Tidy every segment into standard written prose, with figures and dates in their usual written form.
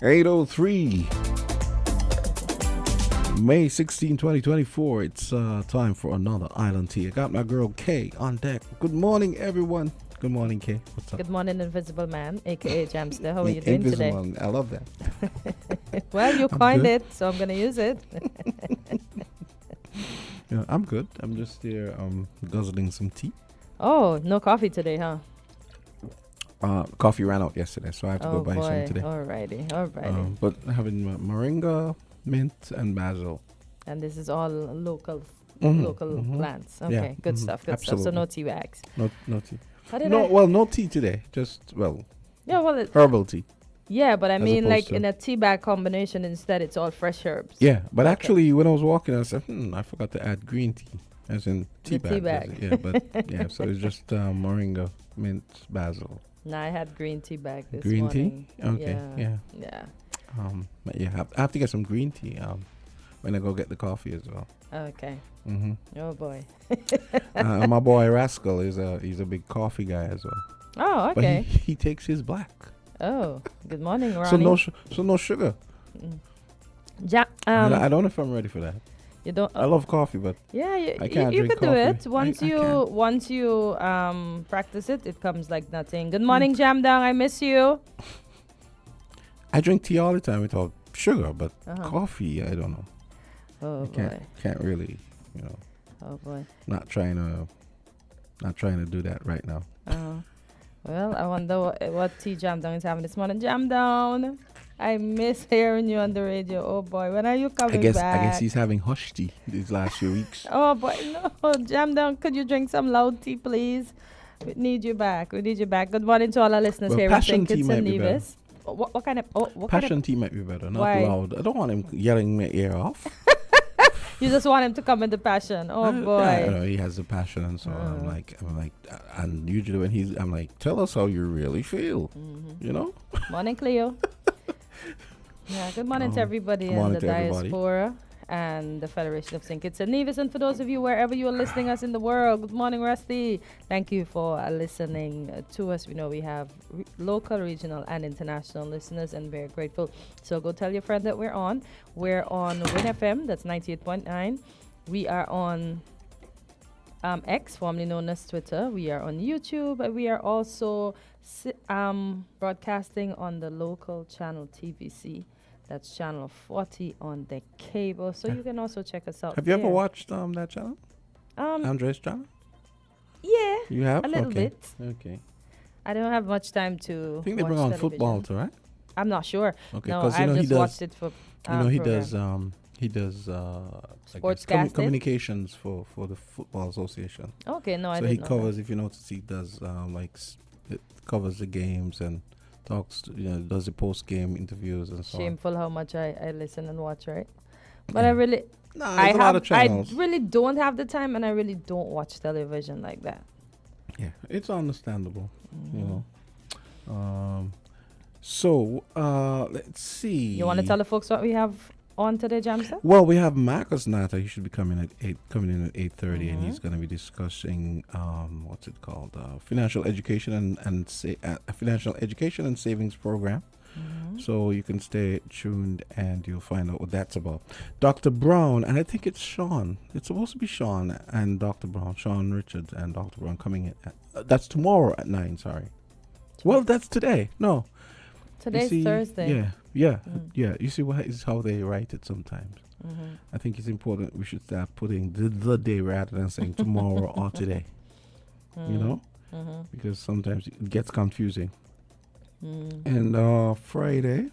8:03, May 16, 2024. It's time for another Island Tea. I got my girl Kay on deck. Good morning, everyone. Good morning, Kay. What's up? Good morning, Invisible Man, aka Jamster. How are you doing today? Man. I love that. Well, you coined it, so I'm going to use it. Yeah, I'm good. I'm just here guzzling some tea. Oh, no coffee today, huh? Coffee ran out yesterday, so I have to go buy some today. Alrighty. But having moringa, mint, and basil. And this is all local Mm-hmm. plants. Okay, Yeah, good stuff. Good absolutely. stuff. So no tea bags. No tea. How did No tea today. Just herbal tea. Yeah, but I mean, like to in a tea bag combination, instead it's all fresh herbs. Yeah, but Okay. actually, when I was walking, I said, I forgot to add green tea, as in tea The tea bag. bag. Yeah, but yeah, so it's just moringa, mint, basil. No, I had green tea bag this Green morning. tea? Okay, yeah. Yeah. But yeah, I have to get some green tea when I go get the coffee as well. Okay. Mm-hmm. Oh boy. My boy Rascal he's a big coffee guy as well. Oh, But okay. he takes his black. Oh, good morning, Ronnie. So no sugar. I don't know if I'm ready for that. You don't. I love coffee, but Yeah, I can't you drink could do it. coffee. Once you practice it, it comes like nothing. Good morning, Jam Down. I miss you. I drink tea all the time without sugar, but Uh-huh. coffee, I don't know. Oh I boy. can't really, Oh boy. not trying to do that right now. Well, I wonder what tea Jam Down is having this morning. Jam Down. I miss hearing you on the radio. Oh boy, when are you coming back? I guess he's having hush tea these last few weeks. Oh boy, no, Jam Down. Could you drink some loud tea, please? We need you back. Good morning to all our listeners here in passion St. tea Kitts might and be better. Nevis. What kind of? What Passion kind tea might be better, not Why? loud. I don't want him yelling my ear off. of? You just want him to come in the passion. Oh boy. I know he has the passion, and so I'm like, and usually when I'm like, tell us how you really feel, you know. Morning, Cleo. Yeah, good morning to everybody good in morning the to everybody. diaspora and the Federation of St. Kitts and Nevis. And for those of you wherever you are listening us in the world, good morning, Rusty. Thank you for listening to us. We know we have local, regional, and international listeners, and very grateful. So go tell your friends that we're on. We're on Win FM, that's 98.9. We are on X, formerly known as Twitter. We are on YouTube, and we are also broadcasting on the local channel TVC. That's channel 40 on the cable. So you can also check us out. Have you ever there. watched that channel? Andre's channel? Yeah, You have a little Okay. bit. Okay. I don't have much time to I think they watch bring on television. football too, right? I'm not sure. Okay, No, 'cause I've he just does. watched it for He program. does Sportscasting? communications for the Football Association. Okay, no, I So didn't he know covers, if you notice, he does it covers the games and talks, does the post game interviews and that. so Shameful how much I listen and watch, right? on. But I really, No, I there's a lot of I channels. really don't have the time, and I really don't watch television like that. Yeah, it's understandable, So let's see. You want to tell the folks what we have on today, Jamster? Well, we have Marcus Nata. He should be coming in at 8:30, and he's going to be discussing what's it called, financial education and financial education and savings program. So you can stay tuned, and you'll find out what that's about. Dr. Brown, and I think it's Sean. It's supposed to be Sean and Dr. Brown, Sean Richards and Dr. Brown coming in. That's tomorrow at 9. Sorry. Well, that's today. No. Today's Thursday. Yeah. You see what is how they write it sometimes. I think it's important we should start putting the day rather than saying tomorrow or today. Because sometimes it gets confusing. And Friday,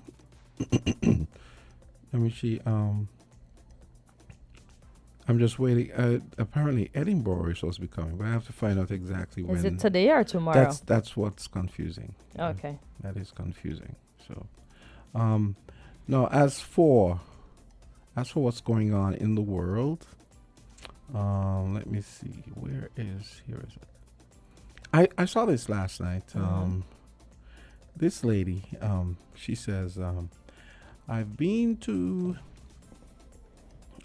let me see. I'm just waiting. Apparently, Edinburgh is supposed to be coming, but I have to find out exactly when. Is it today or tomorrow? That's what's confusing. Okay. That is confusing. So, no. As for what's going on in the world, let me see. Here is it? I saw this last night. This lady, she says, I've been to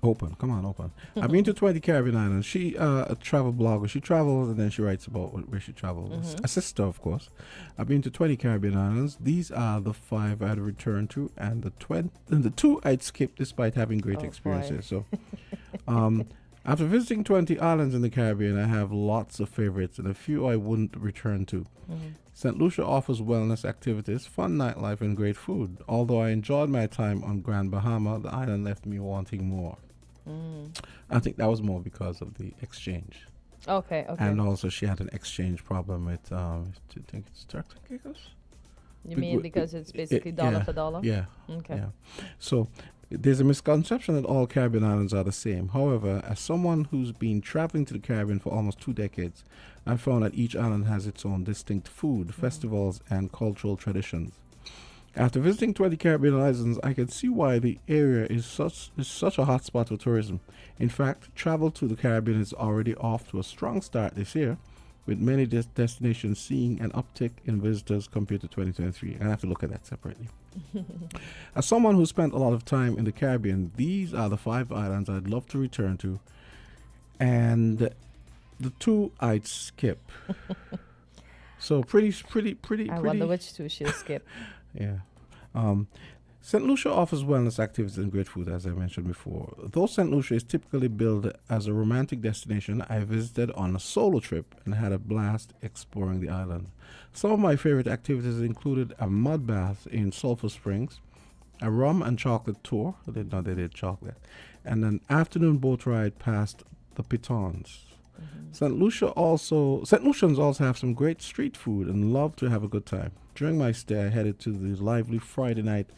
Open. Come on, open. I've been to 20 Caribbean islands. She, a travel blogger. She travels and then she writes about where she travels. A sister, of course. I've been to 20 Caribbean islands. These are the 5 I'd return to, and the 2 I'd skip despite having great experiences. So, after visiting 20 islands in the Caribbean, I have lots of favorites and a few I wouldn't return to. St. Lucia offers wellness activities, fun nightlife, and great food. Although I enjoyed my time on Grand Bahama, the island left me wanting more. I think that was more because of the exchange. Okay. And also she had an exchange problem with, do you think it's Turks and Caicos? You mean because it's basically dollar for dollar? Yeah. Okay. Yeah. So there's a misconception that all Caribbean islands are the same. However, as someone who's been traveling to the Caribbean for almost 2 decades, I found that each island has its own distinct food, festivals, and cultural traditions. After visiting 20 Caribbean islands, I can see why the area is such a hotspot for tourism. In fact, travel to the Caribbean is already off to a strong start this year, with many destinations seeing an uptick in visitors compared to 2023. I have to look at that separately. As someone who spent a lot of time in the Caribbean, these are the 5 islands I'd love to return to, and the 2 I'd skip. So pretty. I wonder which 2 she'll skip. Yeah. St. Lucia offers wellness activities and great food, as I mentioned before. Though St. Lucia is typically billed as a romantic destination, I visited on a solo trip and had a blast exploring the island. Some of my favorite activities included a mud bath in Sulphur Springs, a rum and chocolate tour. They did chocolate, and an afternoon boat ride past the Pitons. St. Lucians also have some great street food and love to have a good time. During my stay, I headed to the lively Friday night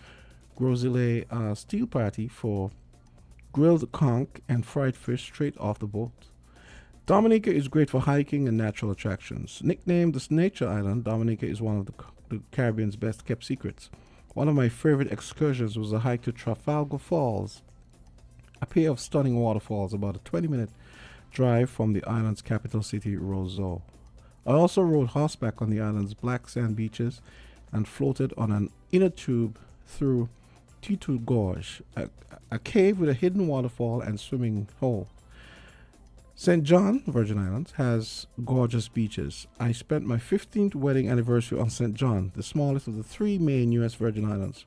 Groseille steel party for grilled conch and fried fish straight off the boat. Dominica is great for hiking and natural attractions. Nicknamed the Nature Island, Dominica is one of the Caribbean's best kept secrets. One of my favorite excursions was a hike to Trafalgar Falls, a pair of stunning waterfalls about a 20-minute drive from the island's capital city, Roseau. I also rode horseback on the island's black sand beaches and floated on an inner tube through Titu Gorge, a cave with a hidden waterfall and swimming hole. St. John, Virgin Islands, has gorgeous beaches. I spent my 15th wedding anniversary on St. John, the smallest of the 3 main U.S. Virgin Islands.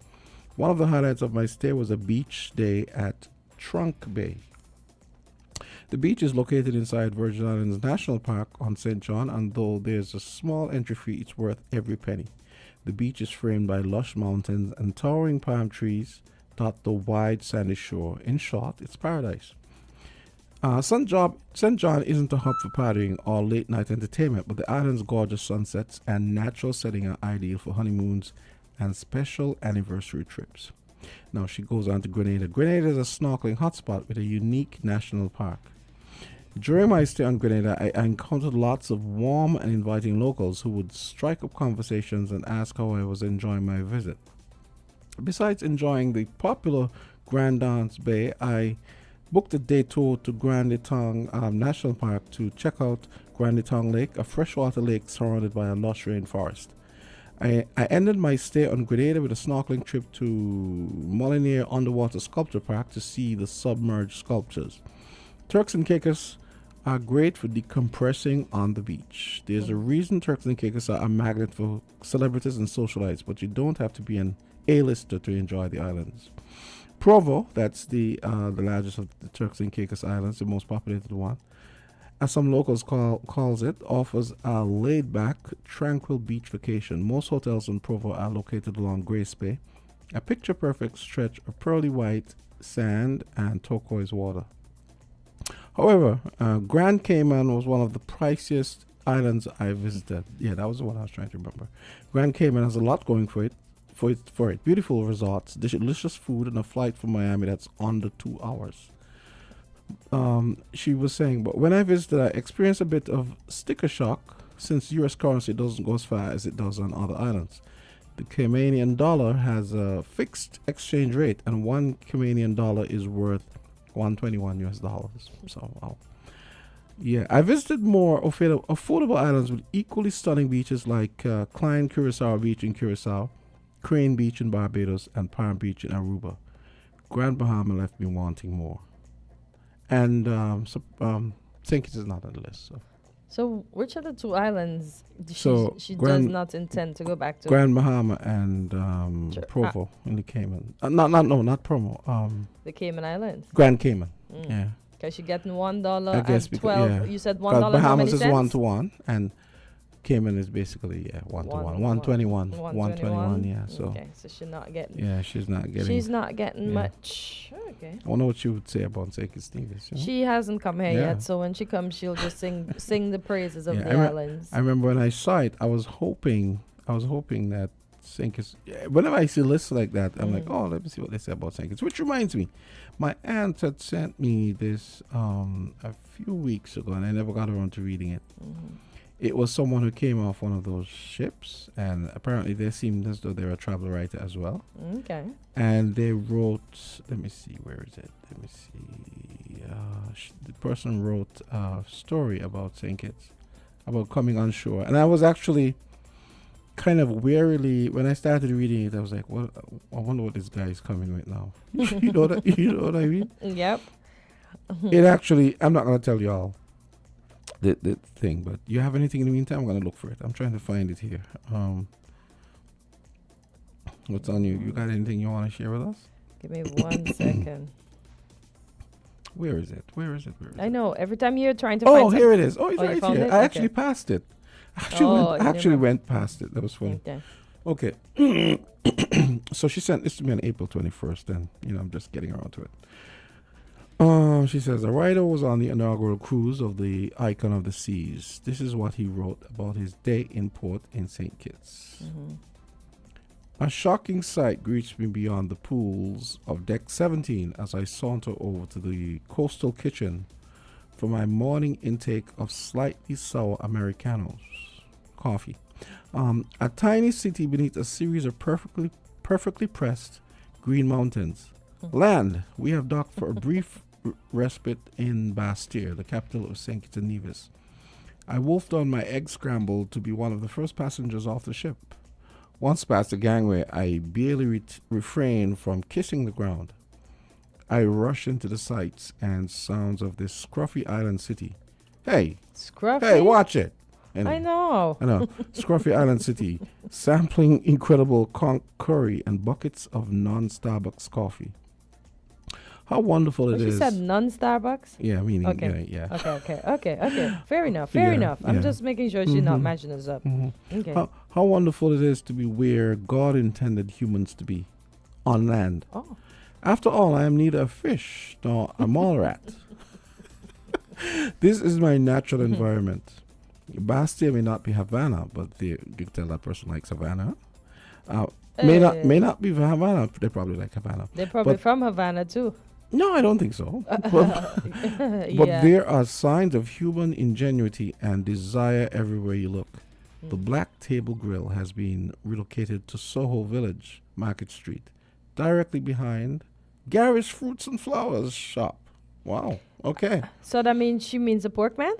One of the highlights of my stay was a beach day at Trunk Bay. The beach is located inside Virgin Islands National Park on St. John, and though there's a small entry fee, it's worth every penny. The beach is framed by lush mountains and towering palm trees dot the wide sandy shore. In short, it's paradise. St. John isn't a hub for partying or late night entertainment, but the island's gorgeous sunsets and natural setting are ideal for honeymoons and special anniversary trips. Now she goes on to Grenada. Grenada is a snorkeling hotspot with a unique national park. During my stay on Grenada, I encountered lots of warm and inviting locals who would strike up conversations and ask how I was enjoying my visit. Besides enjoying the popular Grand Dance Bay, I booked a day tour to Grand Etang National Park to check out Grand Etang Lake, a freshwater lake surrounded by a lush rainforest. I ended my stay on Grenada with a snorkeling trip to Molinier Underwater Sculpture Park to see the submerged sculptures. Turks and Caicos are great for decompressing on the beach. There's a reason Turks and Caicos are a magnet for celebrities and socialites, but you don't have to be an A-lister to enjoy the islands. Provo, that's the largest of the Turks and Caicos Islands, the most populated one, as some locals calls it, offers a laid-back, tranquil beach vacation. Most hotels in Provo are located along Grace Bay, a picture-perfect stretch of pearly white sand and turquoise water. However, Grand Cayman was one of the priciest islands I visited. Yeah, that was the one I was trying to remember. Grand Cayman has a lot going for it. Beautiful resorts, delicious food, and a flight from Miami that's under 2 hours. She was saying, but when I visited, I experienced a bit of sticker shock since U.S. currency doesn't go as far as it does on other islands. The Caymanian dollar has a fixed exchange rate, and one Caymanian dollar is worth $121 US. So, wow. Yeah, I visited more affordable islands with equally stunning beaches like Klein Curacao Beach in Curacao, Crane Beach in Barbados, and Palm Beach in Aruba. Grand Bahama left me wanting more. And St. Kitts is not on the list. So which of the two islands she does Grand, not intend to go back to? Grand Bahama and Provo in the Cayman. Not Provo. The Cayman Islands. Grand Cayman. Yeah. Because she getting $1 I guess and 12. yeah. You said $1. Bahamas is cents? 1-to-1, and Cayman is basically 1-to-1. 121. Yeah. So. Okay, so she's not getting. Yeah, she's not getting. She's not getting much. Okay. I wonder what she would say about St. Kitts Nevis. You know? She hasn't come here Yeah. yet, so when she comes, she'll just sing the praises of Yeah, the islands. I remember when I saw it, I was hoping that St. Kitts. Whenever I see lists like that, I'm like, oh, let me see what they say about St. Kitts. Which reminds me, my aunt had sent me this a few weeks ago, and I never got around to reading it. It was someone who came off one of those ships, and apparently they seemed as though they were a travel writer as well. Okay. And they wrote, let me see, where is it? Let me see. The person wrote a story about St. Kitts, about coming on shore. And I was actually kind of wearily, when I started reading it, I was like, well, I wonder what this guy is coming with now. You know what I mean? Yep. It actually, I'm not going to tell you all the thing, but you have anything in the meantime? I'm going to look for it. I'm trying to find it here. What's on you? You got anything you want to share with us? Give me 1 second. Where is it? I know. Every time you're trying to Oh, find here it is. Oh, it's Oh, you right found here. it? I Okay. actually passed it. You Went past it. That was funny. Okay. Okay. So she sent this to me on April 21st, and I'm just getting around to it. She says, a writer was on the inaugural cruise of the Icon of the Seas. This is what he wrote about his day in port in St. Kitts. A shocking sight greets me beyond the pools of deck 17 as I saunter over to the coastal kitchen for my morning intake of slightly sour Americanos coffee. A tiny city beneath a series of perfectly pressed green mountains. Land, we have docked for a brief respite in Bastia, the capital of St. Kitts and Nevis. I wolfed on my egg scramble to be one of the first passengers off the ship. Once past the gangway, I barely refrained from kissing the ground. I rushed into the sights and sounds of this scruffy island city. Hey, Scruffy? hey, watch it. Anyway, I know. Scruffy Island City, sampling incredible conch curry and buckets of non-Starbucks coffee. How wonderful it She is. said non-Starbucks? Yeah, meaning, Okay. yeah. Okay. Fair enough. Yeah, I'm yeah. just making sure she's not matching us up. Okay. How wonderful it is to be where God intended humans to be, on land. Oh. After all, I am neither a fish nor a mole rat. This is my natural environment. Bastia may not be Havana, but you can tell that person likes Havana. May not be Havana. They probably like Havana. They're probably from Havana too. No, I don't think so. But Yeah. there are signs of human ingenuity and desire everywhere you look. The Black Table Grill has been relocated to Soho Village, Market Street, directly behind Gary's Fruits and Flowers shop. Wow. Okay. So that means she means a pork man?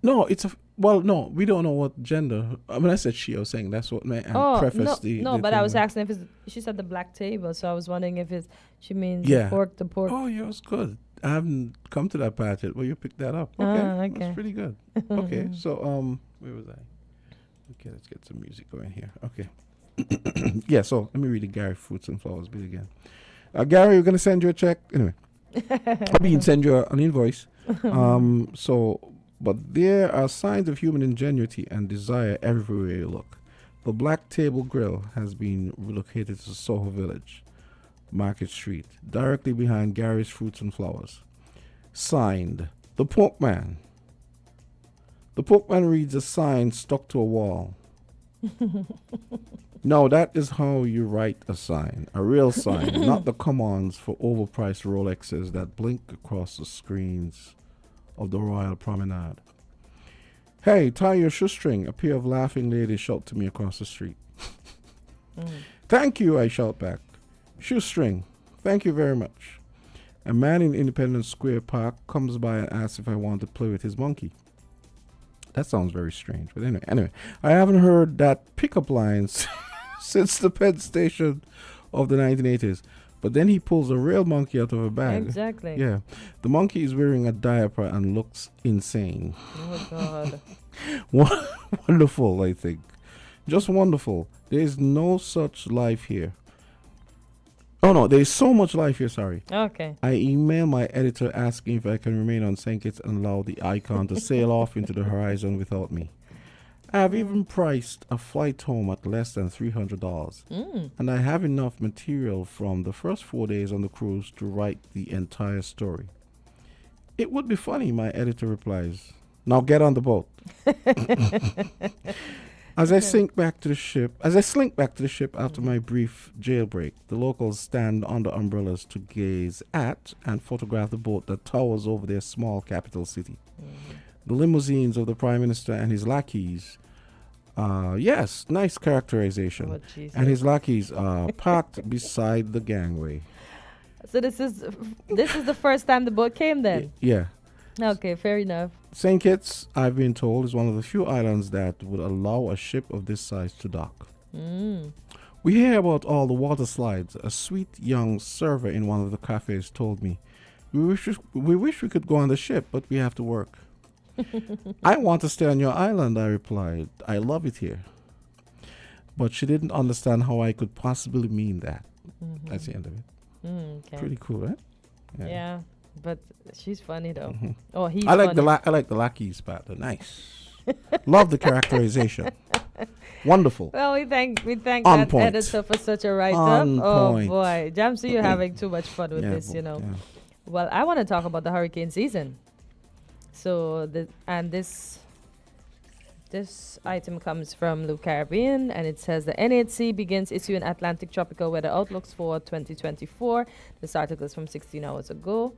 No, no, we don't know what gender. When I said she, I was saying that's what my aunt prefaced the but thing I was with. asking if she said the black table, so I was wondering if she means Yeah. the pork. Oh, yeah, it's good. I haven't come to that part yet. Well, you picked that up. Okay. Okay. That's pretty good. Okay. So, where was I? Okay, let's get some music going here. Okay. Yeah, so let me read the Gary Fruits and Flowers bit again. Gary, we're going to send you a check. Anyway. I mean, send you an invoice. But there are signs of human ingenuity and desire everywhere you look. The Black Table Grill has been relocated to Soho Village, Market Street, directly behind Gary's Fruits and Flowers. Signed, The Pork Man. The Pork Man reads a sign stuck to a wall. No, that is how you write a sign. A real sign, not the come-ons for overpriced Rolexes that blink across the screens of the Royal Promenade. Hey, tie your shoestring, a pair of laughing ladies shout to me across the street. Thank you, I shout back. Shoestring, thank you very much. A man in Independence Square Park comes by and asks if I want to play with his monkey. That sounds very strange, but anyway, I haven't heard that pickup lines since the Penn Station of the 1980s. But then he pulls a real monkey out of a bag. Exactly. Yeah. The monkey is wearing a diaper and looks insane. Oh, God. Wonderful, I think. Just wonderful. There is no such life here. Oh, no, there is so much life here, sorry. Okay. I email my editor asking if I can remain on St. Kitts and allow the icon to sail off into the horizon without me. I have even priced a flight home at less than $300. And I have enough material from the first 4 days on the cruise to write the entire story. It would be funny, my editor replies. Now get on the boat. As I slink back to the ship after my brief jailbreak, the locals stand under umbrellas to gaze at and photograph the boat that towers over their small capital city. The limousines of the Prime Minister and his lackeys, yes, nice characterization. Oh, Jesus. And his lackeys are parked beside the gangway. So this is the first time the boat came then? Yeah. Okay, fair enough. St. Kitts, I've been told, is one of the few islands that would allow a ship of this size to dock. We hear about all the water slides. A sweet young server in one of the cafes told me, we wish we could go on the ship, but we have to work. I want to stay on your island, I replied. I love it here. But she didn't understand how I could possibly mean that. That's the end of it. Okay. Pretty cool, right? Yeah, but she's funny though. Oh, he's I like funny. I like the lackeys part. They're nice. Love the characterization. Wonderful. Well, we thank On that point. editor for such a write-up. On Oh point. boy, Jamsey, you're having too much fun with this, you know. Yeah. Well, I want to talk about the hurricane season. So this item comes from Loop Caribbean, and it says the NHC begins issuing Atlantic tropical weather outlooks for 2024. This article is from 16 hours ago.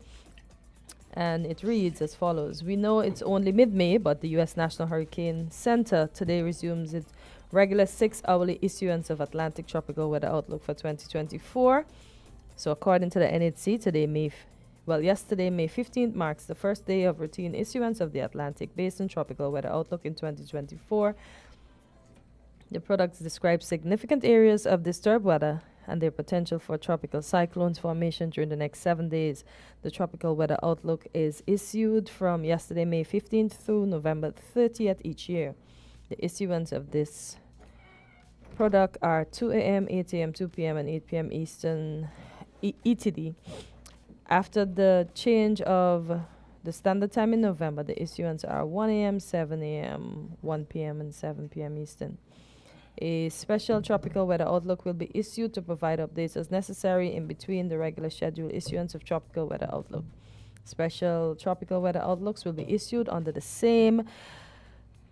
And it reads as follows. We know it's only mid-May, but the U.S. National Hurricane Center today resumes its regular 6-hourly issuance of Atlantic tropical weather outlook for 2024. So according to the NHC, yesterday, May 15th, marks the first day of routine issuance of the Atlantic Basin Tropical Weather Outlook in 2024. The products describe significant areas of disturbed weather and their potential for tropical cyclones formation during the next 7 days. The Tropical Weather Outlook is issued from yesterday, May 15th through November 30th each year. The issuance of this product are 2 a.m., 8 a.m., 2 p.m., and 8 p.m. Eastern ETD. After the change of the standard time in November, the issuance are 1 a.m., 7 a.m., 1 p.m., and 7 p.m. Eastern. A special tropical weather outlook will be issued to provide updates as necessary in between the regular scheduled issuance of tropical weather outlook. Special tropical weather outlooks will be issued under the same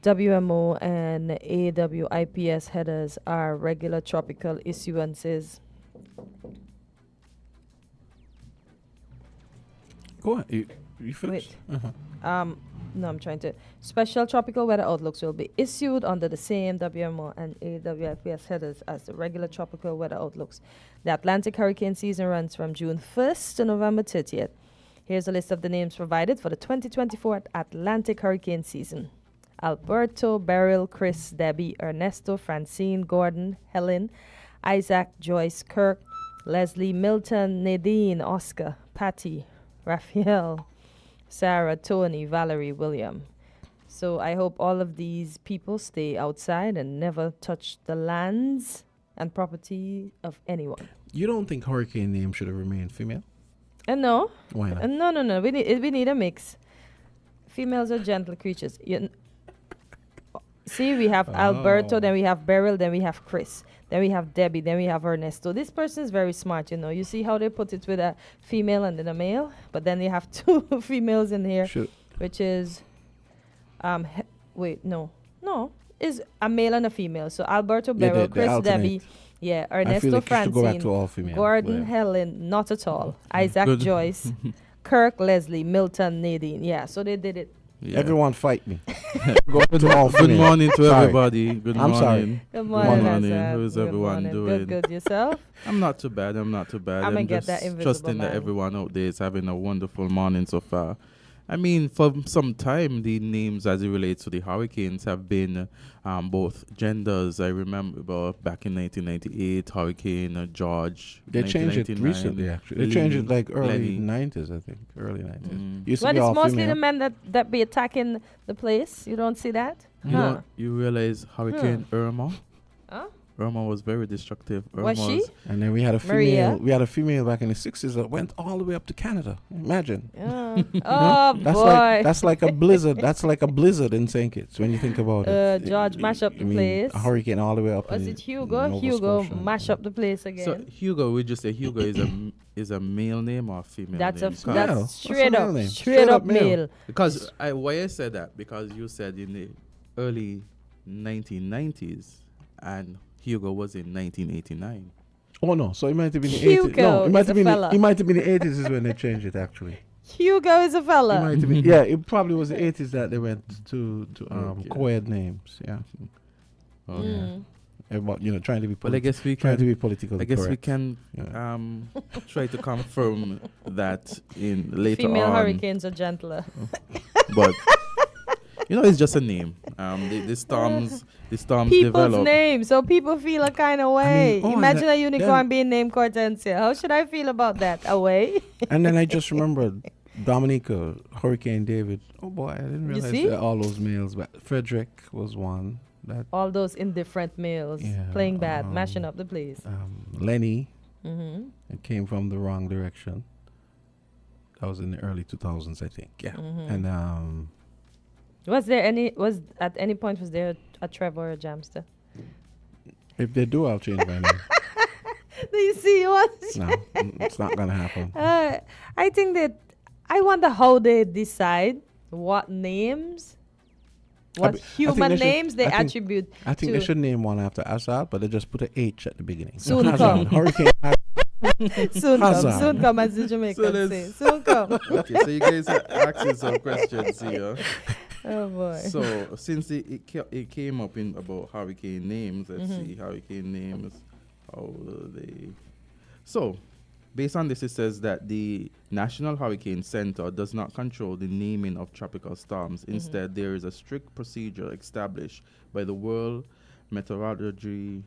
WMO and AWIPS headers are regular tropical issuances. Go on. You finished? Wait. No, I'm trying to. Special tropical weather outlooks will be issued under the same WMO and AWIPS headers as the regular tropical weather outlooks. The Atlantic hurricane season runs from June 1st to November 30th. Here's a list of the names provided for the 2024 Atlantic hurricane season. Alberto, Beryl, Chris, Debbie, Ernesto, Francine, Gordon, Helen, Isaac, Joyce, Kirk, Leslie, Milton, Nadine, Oscar, Patty, Raphael, Sarah, Tony, Valerie, William. So I hope all of these people stay outside and never touch the lands and property of anyone. You don't think hurricane names should have remained female? No. Why not? No. We need a mix. Females are gentle creatures. See, we have Alberto, then we have Beryl, then we have Chris, then we have Debbie, then we have Ernesto. This person is very smart, you know. You see how they put it with a female and then a male, but then you have two females in here, which is, is a male and a female. So Alberto, Beryl, Chris, Debbie, Ernesto, Francine, Gordon, Helen, not at all. Isaac, Joyce, Kirk, Leslie, Milton, Nadine. Yeah, so they did it. Yeah. Everyone fight me. Good morning to everybody. Good morning. Sorry. Good morning. How's everyone doing? Good. Yourself? I'm not too bad. I'm gonna get that invisible trusting man. that everyone out there is having a wonderful morning so far. I mean, for some time, the names as it relates to the hurricanes have been both genders. I remember back in 1998, Hurricane George. They changed it 1999, recently, actually. They changed it like early Lenny. 90s, I think. Early 90s. Mm. Used to Well, be it's all mostly the female. men that be attacking the place. You don't see that? You realize Hurricane Irma? Huh? Irma was very destructive. Was she? And then we had a Maria? female. We had a female back in the 60s that went all the way up to Canada. Imagine. Yeah. Oh, That's boy. like that's like a blizzard. That's like a blizzard in St. Kitts when you think about it. George mash up the place. A hurricane all the way up. Was in it Hugo? Nova Hugo Scotia. mash up the place again. So Hugo, we just say Hugo is a male name or a female That's name? a Male. that's What's straight the up, male name? straight up male. Because why I said that, because you said in the early 1990s and Hugo was in 1989. Oh no! So it might have been the Hugo 80s. No, it might is have a been. fella. It might have been the 80s is when they changed it. Actually, Hugo is a it fella. might have been. Yeah, it probably was the 80s that they went to Okay. co-ed names. Yeah. Okay. Mm. About trying to be. Well, I guess we trying to can. be politically I guess we correct. can Yeah. try to confirm that in later Female on. hurricanes are gentler. But it's just a name. The storms People's develop. names, so people feel a kind of way. oh, and Imagine that- a unicorn then- being named Kortensia. How should I feel about that? A way? And then I just remembered Dominica, Hurricane David. Oh boy, I didn't You realize see? that all those males. But Frederick was one. That All those indifferent males Yeah, playing bad, mashing up the place. Lenny. Mm-hmm. It came from the wrong direction. That was in the early 2000s, I think. Yeah. Mm-hmm. And Was at any point was there a Trevor or a Jamster? if they do, I'll change my name. Do you see what? No, it's not gonna happen. I think that I wonder how they decide what names, what I think human they should- names they I think- attribute. I think to- they should name one after Azard, but they just put an H at the beginning. Soon Hazard, come. Hurricane. Hazard. Soon come, as the Jamaicans So say. Soon come. Okay, so you guys are asking some questions here. Oh boy. So since it came up in about hurricane names, let's see hurricane names. How will they? So, based on this, it says that the National Hurricane Center does not control the naming of tropical storms. Instead, there is a strict procedure established by the World Meteorological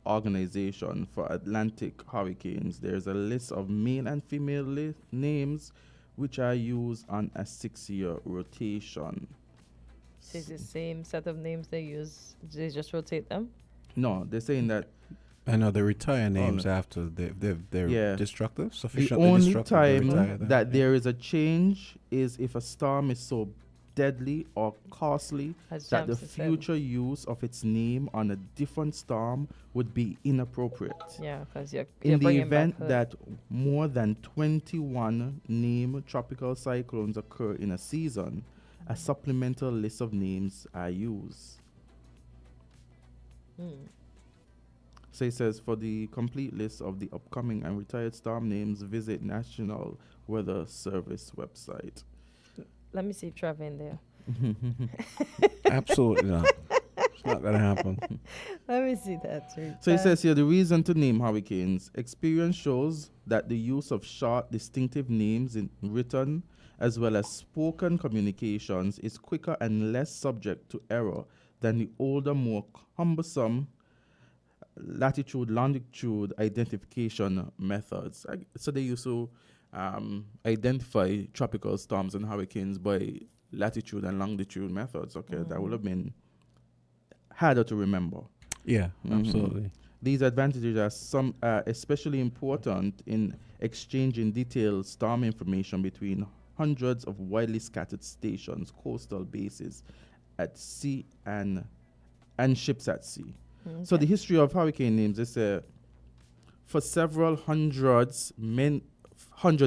Organization for Atlantic hurricanes. There's a list of male and female names which are used on a 6-year rotation. It's the same set of names they use. They just rotate them. No, they're saying that I know they retire names no. after they're Yeah. destructive. the Sufficiently only destructive. they retire time them. that Yeah. there is a change is if a storm is so deadly or costly As that the Jamster said. future use of its name on a different storm would be inappropriate. Yeah, because you're In the bringing back event her. that more than 21 named tropical cyclones occur in a season, a supplemental list of names are used. So it says, for the complete list of the upcoming and retired storm names, visit National Weather Service website. Let me see if Trevor in there. Absolutely not. It's not gonna happen. Let me see that. Too. So it says here, the reason to name hurricanes. Experience shows that the use of short, distinctive names in written as well as spoken communications is quicker and less subject to error than the older, more cumbersome latitude, longitude identification methods. So they used to identify tropical storms and hurricanes by latitude and longitude methods. Okay, that would have been harder to remember. Yeah, Mhm. absolutely. These advantages are especially important in exchanging detailed storm information between hundreds of widely scattered stations, coastal bases at sea, and ships at sea. So the history of hurricane names is for several hundred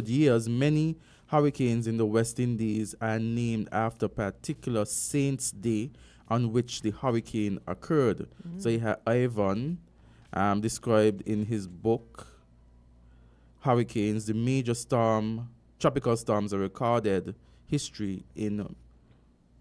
years, many hurricanes in the West Indies are named after particular saint's day on which the hurricane occurred. So you have Ivan described in his book Hurricanes, the major tropical storms are recorded history in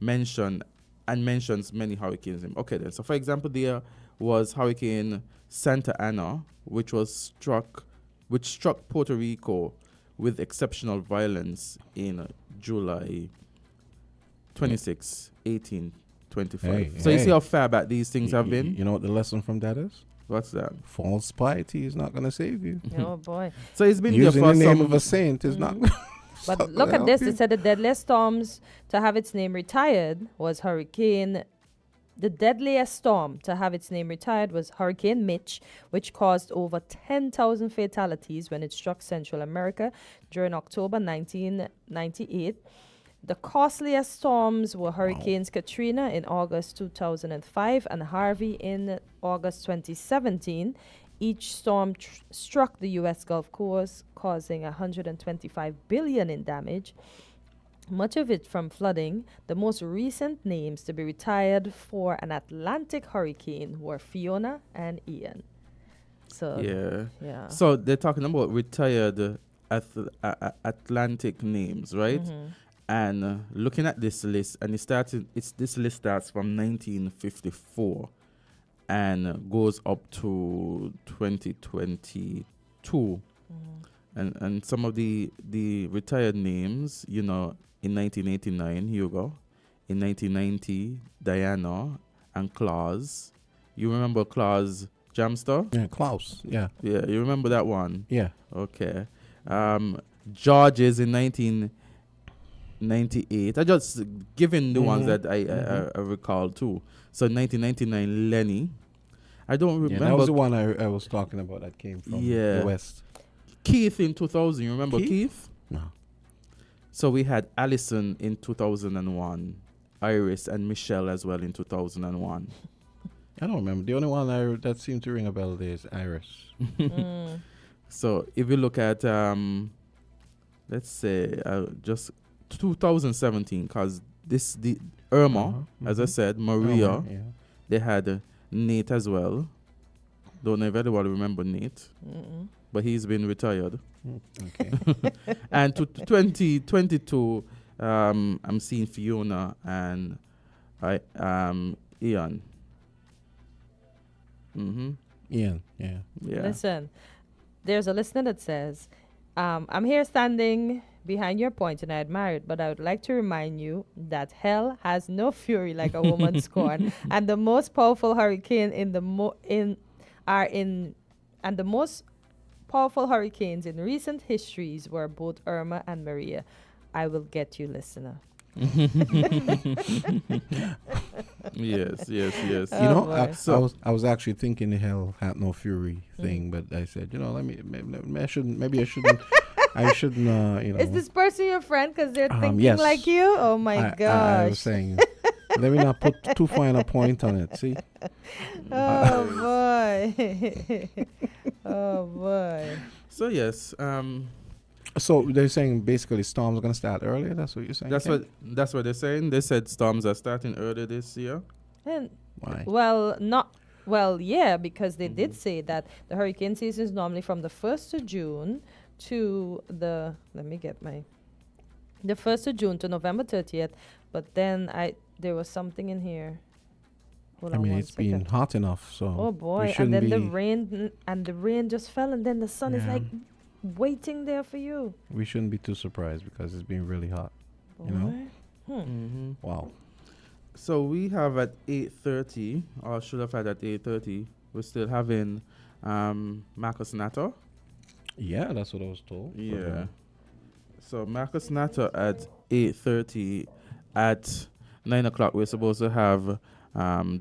mentions many hurricanes. Okay then, so for example, there was Hurricane Santa Ana, which was struck which struck Puerto Rico with exceptional violence in July 26, 1825. Hey, So you hey. see how far back these things have been? You know what the lesson from that is? What's that? False piety is not going to save you. Oh boy. So it's been Using there the for name some... of a saint is not. But look at this. It said the deadliest storms to have its name retired was Hurricane. The deadliest storm to have its name retired was Hurricane Mitch, which caused over 10,000 fatalities when it struck Central America during October 1998. The costliest storms were Hurricanes Katrina in August 2005 and Harvey in August 2017. Each storm struck the U.S. Gulf Coast, causing $125 billion in damage, much of it from flooding. The most recent names to be retired for an Atlantic hurricane were Fiona and Ian. So, yeah. So they're talking about retired Atlantic names, right? Mm-hmm. And looking at this list, and this list starts from 1954 and goes up to 2022. And some of the retired names, you know, in 1989, Hugo, in 1990, Diana and Claus. You remember Claus Jamster? Yeah, Klaus. Yeah. Yeah, you remember that one? Yeah. Okay. George's in 1998. I just given the ones that I recall too. So 1999, Lenny. I don't remember. Yeah, that was the one I was talking about that came from the West. Keith in 2000. You remember Keith? No. So we had Allison in 2001, Iris and Michelle as well in 2001. I don't remember. The only one that seemed to ring a bell there is Iris. So if you look at, let's say, just 2017, because the Irma, as I said, Maria, they had Nate as well. Don't know if anyone remember Nate, but he's been retired. Okay. And to 2022, I'm seeing Fiona and Ian. Ian, yeah. Listen, there's a listener that says, I'm here standing behind your point and I admire it, but I would like to remind you that hell has no fury like a woman scorned, and the most powerful hurricane and the most powerful hurricanes in recent histories were both Irma and Maria. I will get you, listener. Yes. You know, I was actually thinking the hell had no fury thing, but I said, you know, maybe I shouldn't. I shouldn't. You know. Is this person your friend? Because they're thinking yes. like you. Oh my gosh! I was saying, let me not put too fine a point on it. See. Oh boy. Oh boy. So yes. So they're saying basically storms are going to start earlier. That's what you're saying. That's what they're saying. They said storms are starting earlier this year. And why? Yeah, because they did say that the hurricane season is normally from the 1st of June to the 1st of June to November 30th. But then there was something in here. I mean, it's been hot enough, so. Oh boy! And then the rain just fell, and then the sun is like waiting there for you. We shouldn't be too surprised because it's been really hot. You know? Wow. So we have at 8:30, or should have had at 8:30. We're still having Marcus Natter. Yeah, that's what I was told. Yeah. So Marcus Natter at 8:30. At 9 o'clock, we're supposed to have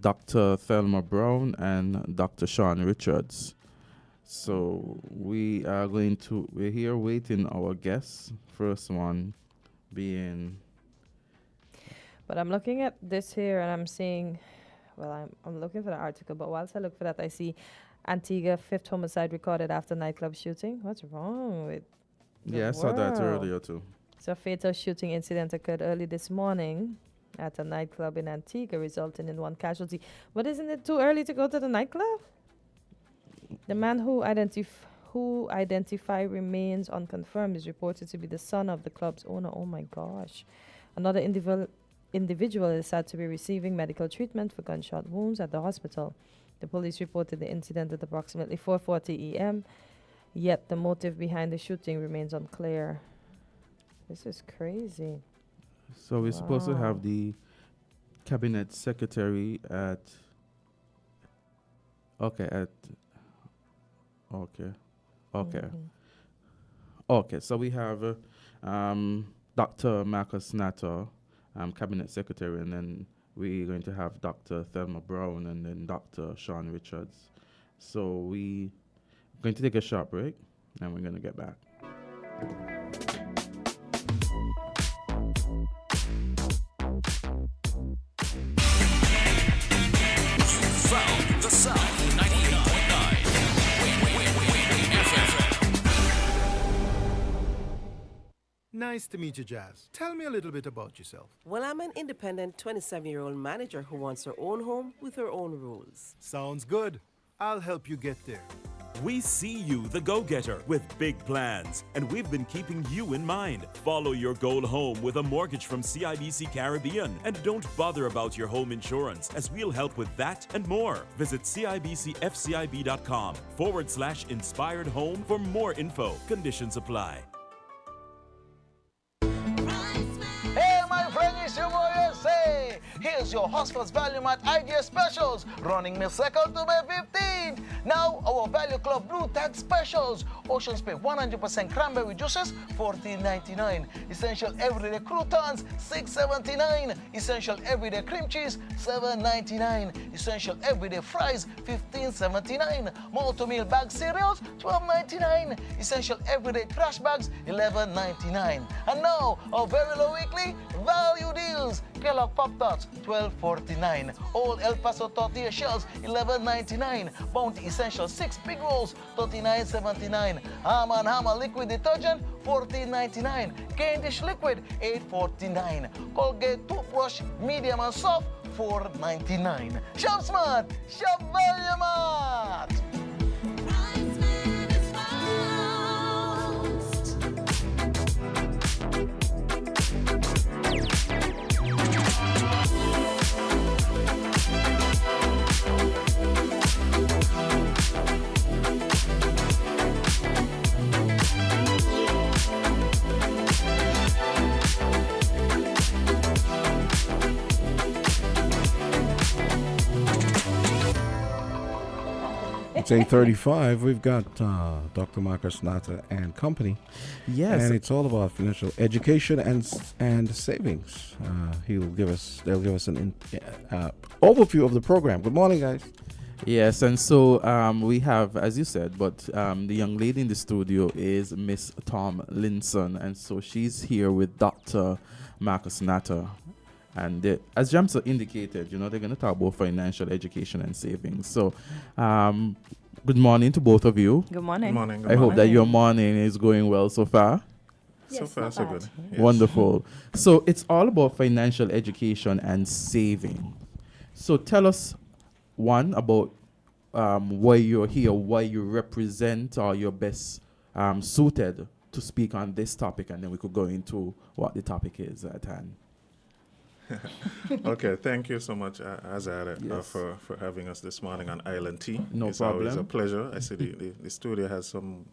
Dr. Thelma Brown and Dr. Sean Richards. So we're here waiting our guests. First one being. But I'm looking at this here and I'm seeing, I'm looking for the article, but whilst I look for that, I see Antigua 5th homicide recorded after nightclub shooting. What's wrong with I saw that earlier too. So a fatal shooting incident occurred early this morning at a nightclub in Antigua, resulting in one casualty. But isn't it too early to go to the nightclub? The man who identified remains unconfirmed is reported to be the son of the club's owner. Oh my gosh. Another individual is said to be receiving medical treatment for gunshot wounds at the hospital. The police reported the incident at approximately 4:40 a.m. Yet the motive behind the shooting remains unclear. This is crazy. So we're supposed to Wow. have the cabinet secretary at. Okay, okay. Mhm. Okay, so we have Dr. Marcus Natter, cabinet secretary, and then we're going to have Dr. Thelma Brown and then Dr. Sean Richards. So we're going to take a short break, and we're going to get back. Found the sound 98.9 Nice to meet you, Jazz. Tell me a little bit about yourself. Well, I'm an independent 27-year-old manager who wants her own home with her own rules. Sounds good. I'll help you get there. We see you, the go-getter, with big plans, and we've been keeping you in mind. Follow your goal home with a mortgage from CIBC Caribbean, and don't bother about your home insurance, as we'll help with that and more. Visit CIBCFCIB.com/inspired home for more info. Conditions apply. Hey, my friend, it's your boy USA. Here's your Hospice Value Mart Idea Specials, running May 2nd to May 15th. Now, our Value Club Blue Tag Specials. Ocean Spray 100% cranberry juices, $14.99. Essential Everyday Croutons, $6.79. Essential Everyday Cream Cheese, $7.99. Essential Everyday Fries, $15.79. Multi-meal bag cereals, $12.99. Essential Everyday Trash Bags, $11.99. And now, our very low weekly value deals. Kellogg Pop-Tarts, $12.49. Old El Paso Tortilla Shells, $11.99. Bounty Essential 6 Big Rolls, $39.79. Hammer & Hammer Liquid Detergent, $14.99. Cane Dish Liquid, $8.49. Colgate Toothbrush, Medium and Soft, $4.99. Shop Smart, Shop Value Mart. It's 8:35. We've got Dr. Marcus Natter and company. Yes. And it's all about financial education and savings. They'll give us an overview of the program. Good morning, guys. Yes, and so we have, as you said, but the young lady in the studio is Miss Tom Linson, and so she's here with Dr. Marcus Natter. And as Jamsa indicated, they're going to talk about financial education and savings. So, good morning to both of you. Good morning. Good morning. I hope that your morning is going well so far. So far, so good. Yes. Wonderful. So, it's all about financial education and saving. So, tell us, one, about why you're here, why you represent, or you're best suited to speak on this topic, and then we could go into what the topic is at hand. Okay, thank you so much, Azard, Yes. for having us this morning on Island Tea. No It's problem. always a pleasure. I see the studio has some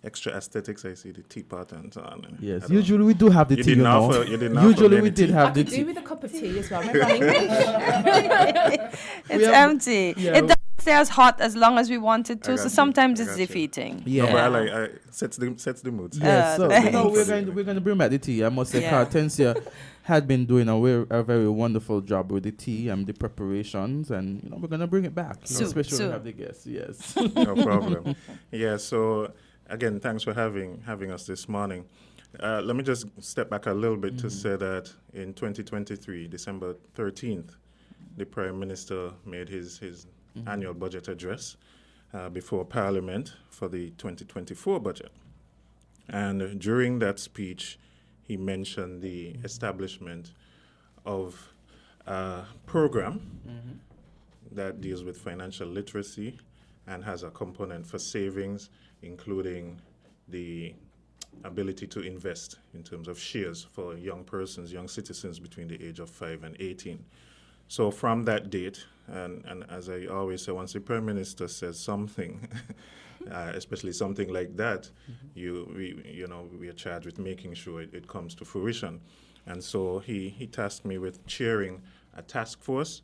extra aesthetics. I see the teapot and so on. Yes, I don't- usually we do have the You tea, didn't know. offer- you didn't offer Usually me we any did tea. have I the could do tea. with a cup of tea as well. Remember, I'm English. It's have- empty. yeah. It doesn't stay as hot as long as we want it I to, got so you. sometimes I it's got you. defeating. Yeah. No, but I sets the mood. Yes, so thanks. no, we're going to bring back the tea. I must say, Yeah. Kortensia had been doing a very wonderful job with the tea and the preparations, and we're going to bring it back, especially when we have the guests. Yes. No problem. Yeah, so again, thanks for having us this morning. Let me just step back a little bit to say that in 2023, December 13th, the Prime Minister made his annual budget address before Parliament for the 2024 budget. And during that speech, he mentioned the establishment of a program that deals with financial literacy and has a component for savings, including the ability to invest in terms of shares for young persons, young citizens between the age of 5 and 18. So from that date, and as I always say, once the Prime Minister says something, especially something like that, we are charged with making sure it comes to fruition. And so he tasked me with chairing a task force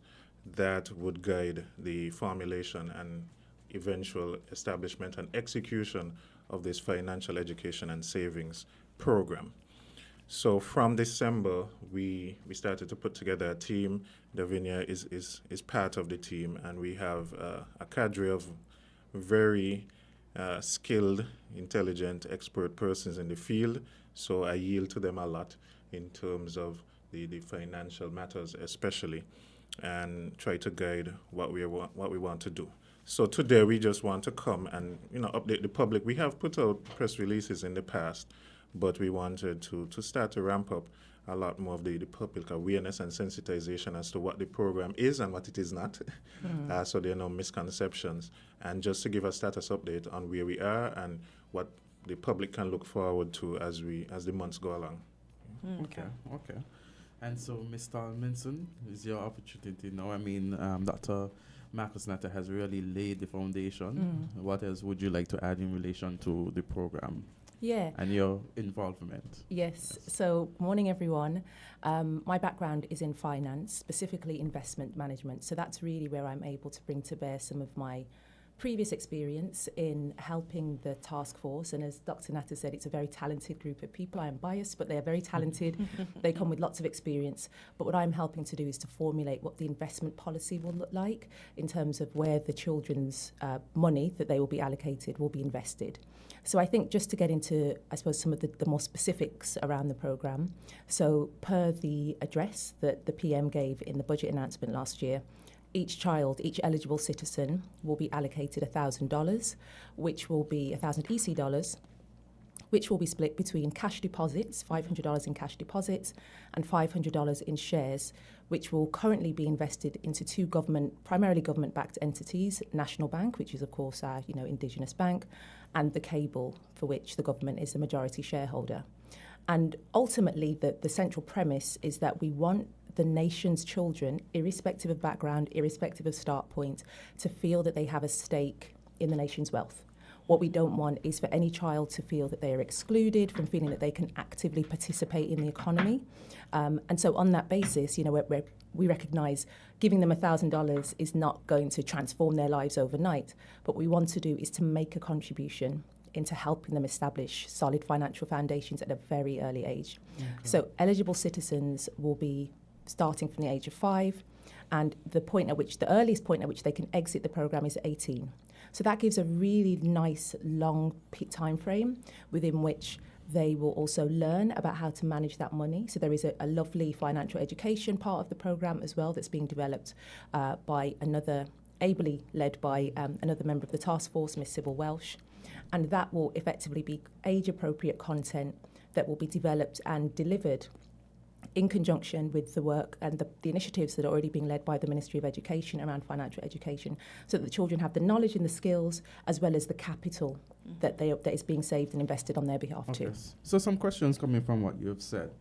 that would guide the formulation and eventual establishment and execution of this financial education and savings program. So from December, we started to put together a team. Davinia is part of the team, and we have a cadre of very skilled, intelligent, expert persons in the field. So I yield to them a lot in terms of the financial matters especially, and try to guide what we want to do. So today we just want to come and update the public. We have put out press releases in the past, but we wanted to start to ramp up a lot more of the public awareness and sensitization as to what the program is and what it is not, so there are no misconceptions, and just to give a status update on where we are and what the public can look forward to as the months go along. Okay. And so, Mr. Alminson, is your opportunity now. I mean, Dr. Marcus Natter has really laid the foundation. What else would you like to add in relation to the program? Yeah. And your involvement? Yes. So, morning, everyone. My background is in finance, specifically investment management. So that's really where I'm able to bring to bear some of my previous experience in helping the task force. And as Dr. Natter said, it's a very talented group of people. I am biased, but they are very talented. They come with lots of experience. But what I'm helping to do is to formulate what the investment policy will look like in terms of where the children's money that they will be allocated will be invested. So I think just to get into, I suppose, some of the more specifics around the programme. So per the address that the PM gave in the budget announcement last year, each eligible citizen will be allocated $1,000, which will be 1,000 EC dollars, which will be split between cash deposits, $500 in cash deposits, and $500 in shares, which will currently be invested into two primarily government-backed entities, National Bank, which is of course our indigenous bank, and the cable, for which the government is the majority shareholder. And ultimately, the central premise is that we want the nation's children, irrespective of background, irrespective of start point, to feel that they have a stake in the nation's wealth. What we don't want is for any child to feel that they are excluded from feeling that they can actively participate in the economy. And so on that basis, we recognise giving them $1,000 is not going to transform their lives overnight. But what we want to do is to make a contribution into helping them establish solid financial foundations at a very early age. So eligible citizens will be starting from the age of 5, and the earliest point at which they can exit the programme is 18. So that gives a really nice long time frame within which they will also learn about how to manage that money. So there is a lovely financial education part of the programme as well that's being developed ably led by another member of the task force, Miss Sybil Welsh. And that will effectively be age-appropriate content that will be developed and delivered in conjunction with the work and the initiatives that are already being led by the Ministry of Education around financial education, so that the children have the knowledge and the skills as well as the capital that is being saved and invested on their behalf too. So some questions coming from what you have said.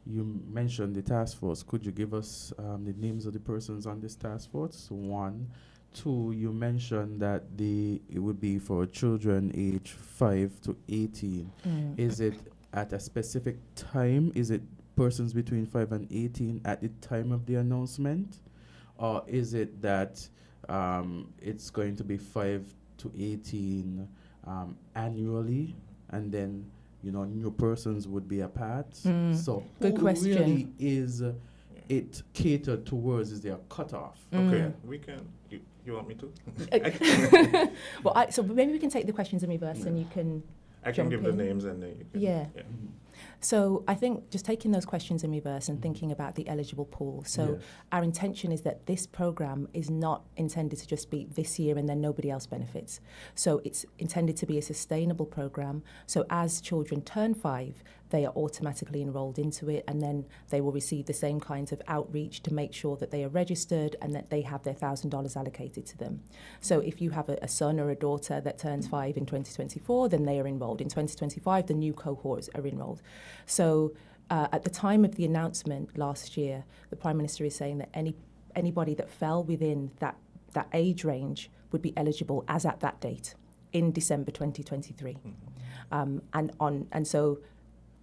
You mentioned the task force. Could you give us the names of the persons on this task force? 1. 2, you mentioned that it would be for children age 5 to 18. Is it at a specific time? Is it persons between 5 and 18 at the time of the announcement? Or is it that it's going to be 5 to 18 annually, and then new persons would be a part? So good question. Really is it catered towards? Is there a cutoff? Okay, we can. You want me to? Well, so maybe we can take the questions in reverse, and you can. I can give the names and then you can. Yeah. So I think just taking those questions in reverse and thinking about the eligible pool. So our intention is that this programme is not intended to just be this year and then nobody else benefits. So it's intended to be a sustainable programme. So as children turn 5, they are automatically enrolled into it, and then they will receive the same kinds of outreach to make sure that they are registered and that they have their $1,000 allocated to them. So if you have a son or a daughter that turns 5 in 2024, then they are enrolled. In 2025, the new cohorts are enrolled. So at the time of the announcement last year, the Prime Minister is saying that anybody that fell within that age range would be eligible as at that date in December 2023. And so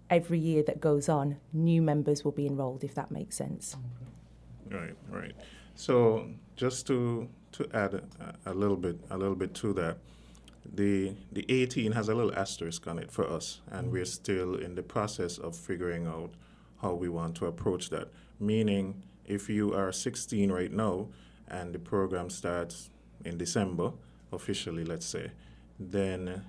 every year that goes on, new members will be enrolled, if that makes sense. Right. So just to add a little bit to that, the 18 has a little asterisk on it for us, and we're still in the process of figuring out how we want to approach that. Meaning, if you are 16 right now and the program starts in December, officially, let's say, then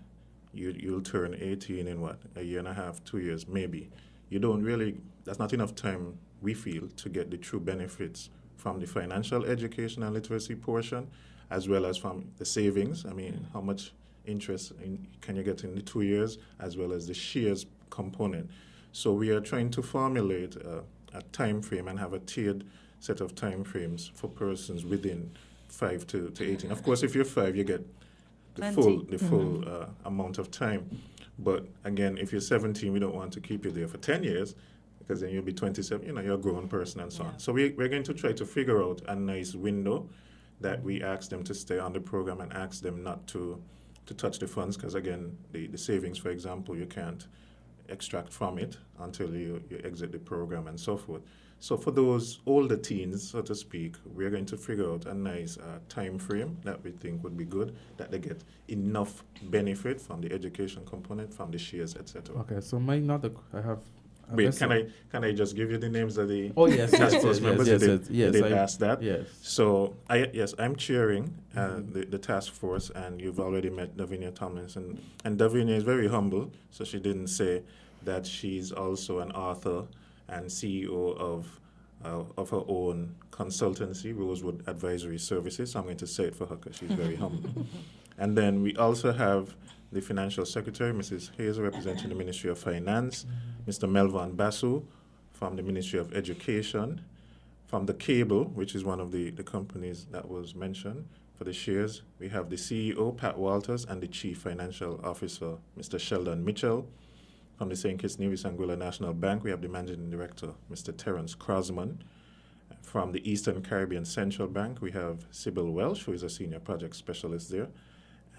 you'll turn 18 in what, a year and a half, 2 years, maybe. You don't really, that's not enough time, we feel, to get the true benefits from the financial education and literacy portion, as well as from the savings. I mean, how much interest can you get in the 2 years, as well as the shares component. So we are trying to formulate a time frame and have a tiered set of time frames for persons within 5 to 18. Of course, if you're 5, you get the full amount of time. But again, if you're 17, we don't want to keep you there for 10 years, because then you'll be 27, you're a grown person and so on. So we're going to try to figure out a nice window that we ask them to stay on the program and ask them not to touch the funds, because again, the savings, for example, you can't extract from it until you exit the program and so forth. So for those older teens, so to speak, we're going to figure out a nice time frame that we think would be good, that they get enough benefit from the education component, from the shares, etc. Okay, so I have. Wait, can I just give you the names of the task force members? Yes, they asked that. Yes. So I'm chairing the task force, and you've already met Davinia Tomlinson, and Davinia is very humble, so she didn't say that she's also an author and CEO of her own consultancy, Rosewood Advisory Services. So I'm going to say it for her because she's very humble. And then we also have the Financial Secretary, Mrs. Hazel, representing the Ministry of Finance, Mr. Melvan Basu from the Ministry of Education, from the Cable, which is one of the companies that was mentioned for the shares. We have the CEO, Pat Walters, and the Chief Financial Officer, Mr. Sheldon Mitchell. From the St. Kitts Nevis Anguilla National Bank, we have the Managing Director, Mr. Terence Crosman. From the Eastern Caribbean Central Bank, we have Sybil Welsh, who is a Senior Project Specialist there.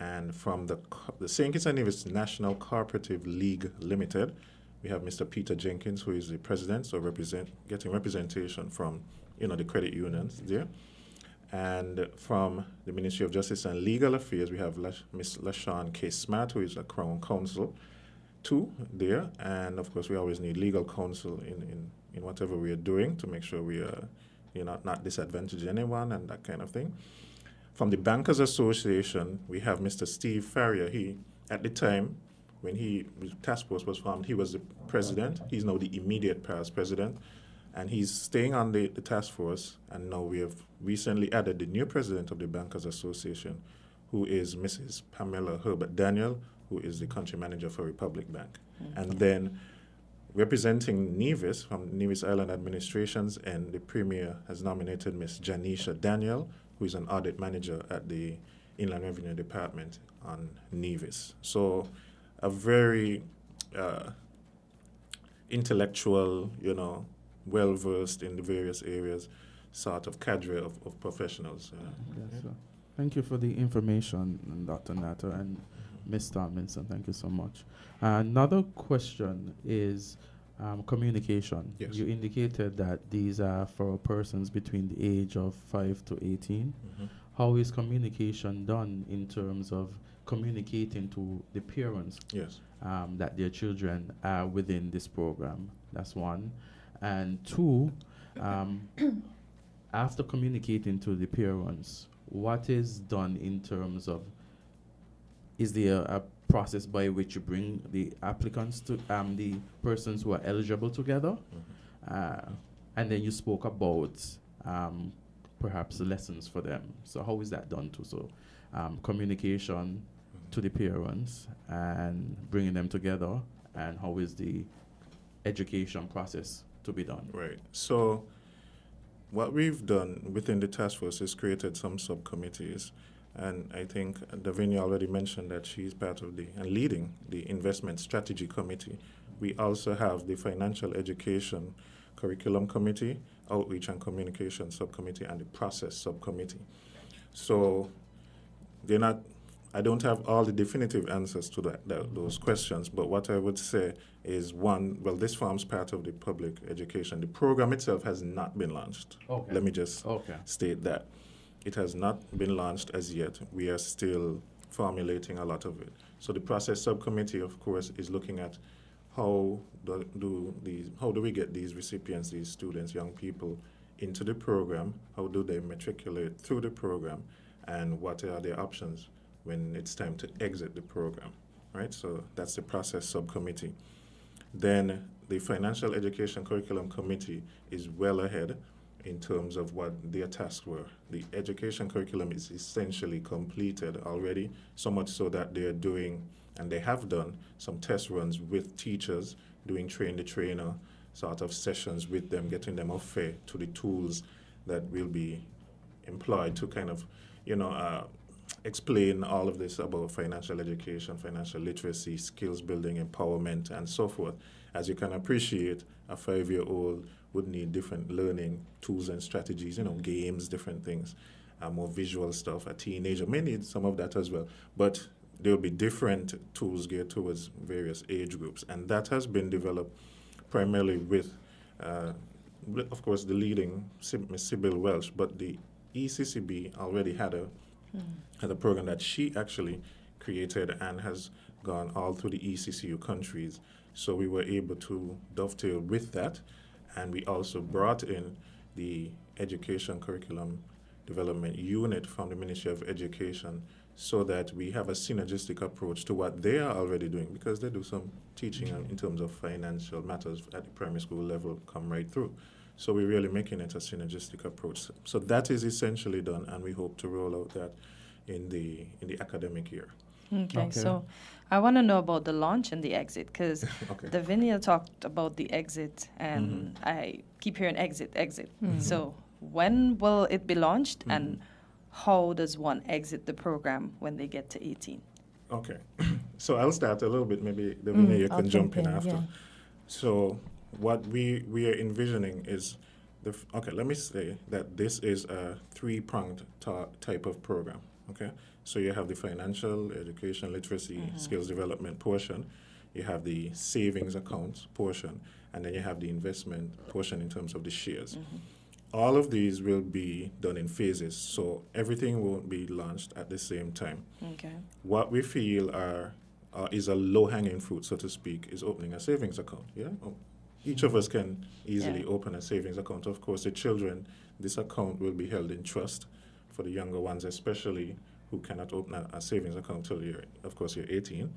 And from the St. Kitts and Nevis National Cooperative League Limited, we have Mr. Peter Jenkins, who is the president, so getting representation from the credit unions there. And from the Ministry of Justice and Legal Affairs, we have Ms. LaShawn K. Smart, who is a Crown Counsel, too, there. And of course, we always need legal counsel in whatever we are doing to make sure we are not disadvantaging anyone and that kind of thing. From the Bankers Association, we have Mr. Steve Farrier. He, at the time when the task force was formed, he was the president. He's now the immediate past president, and he's staying on the task force. And now we have recently added the new president of the Bankers Association, who is Mrs. Pamela Herbert Daniel, who is the country manager for Republic Bank. Mm-hmm. And then representing Nevis from Nevis Island Administrations, and the Premier has nominated Ms. Janisha Daniel, who is an audit manager at the Inland Revenue Department on Nevis. So a very intellectual, well-versed in the various areas, sort of cadre of professionals. Yes, sir. Thank you for the information, Dr. Natter and Ms. Tomlinson. Thank you so much. Another question is communication. Yes. You indicated that these are for persons between the age of 5 to 18. Mm-hmm. How is communication done in terms of communicating to the parents that their children are within this program? That's one. And two, after communicating to the parents, what is done in terms of, is there a process by which you bring the applicants to the persons who are eligible together? Mm-hmm. And then you spoke about perhaps lessons for them. So how is that done too? So communication to the parents and bringing them together, and how is the education process to be done? Right. So what we've done within the task force is created some subcommittees. And I think Davinia already mentioned that she's part of and leading the investment strategy committee. We also have the financial education curriculum committee, outreach and communication subcommittee, and the process subcommittee. So they're not. I don't have all the definitive answers to those questions, but what I would say is one, well, this forms part of the public education. The program itself has not been launched. Okay. Let me just state that. It has not been launched as yet. We are still formulating a lot of it. So the process subcommittee, of course, is looking at how do we get these recipients, these students, young people, into the program? How do they matriculate through the program? And what are their options when it's time to exit the program, right? So that's the process subcommittee. Then the Financial Education Curriculum Committee is well ahead in terms of what their tasks were. The education curriculum is essentially completed already, so much so that they're doing, and they have done, some test runs with teachers, doing train-the-trainer sort of sessions with them, getting them up to the tools that will be employed to kind of, explain all of this about financial education, financial literacy, skills building, empowerment, and so forth. As you can appreciate, a 5-year-old would need different learning tools and strategies, games, different things, more visual stuff. A teenager may need some of that as well, but there will be different tools geared towards various age groups, and that has been developed primarily with, of course, the leading Miss Sybil Welsh, but the ECCB already had a program that she actually created and has gone all through the ECCU countries. So we were able to dovetail with that, and we also brought in the Education Curriculum Development Unit from the Ministry of Education so that we have a synergistic approach to what they are already doing, because they do some teaching in terms of financial matters at the primary school level, come right through. So we're really making it a synergistic approach. So that is essentially done, and we hope to roll out that in the academic year. Okay, so I want to know about the launch and the exit, because Davinia talked about the exit, and I keep hearing exit. So when will it be launched, and how does one exit the program when they get to 18? Okay, so I'll start a little bit. Maybe Davinia, you can jump in after. Yeah. So what we are envisioning is, let me say that this is a 3-pronged type of program. Okay, so you have the financial education, literacy, skills development portion, you have the savings accounts portion, and then you have the investment portion in terms of the shares. All of these will be done in phases, so everything won't be launched at the same time. Okay. What we feel is a low-hanging fruit, so to speak, is opening a savings account. Yeah. Each of us can easily open a savings account. Of course, the children, this account will be held in trust. For the younger ones, especially, who cannot open a savings account until you're 18,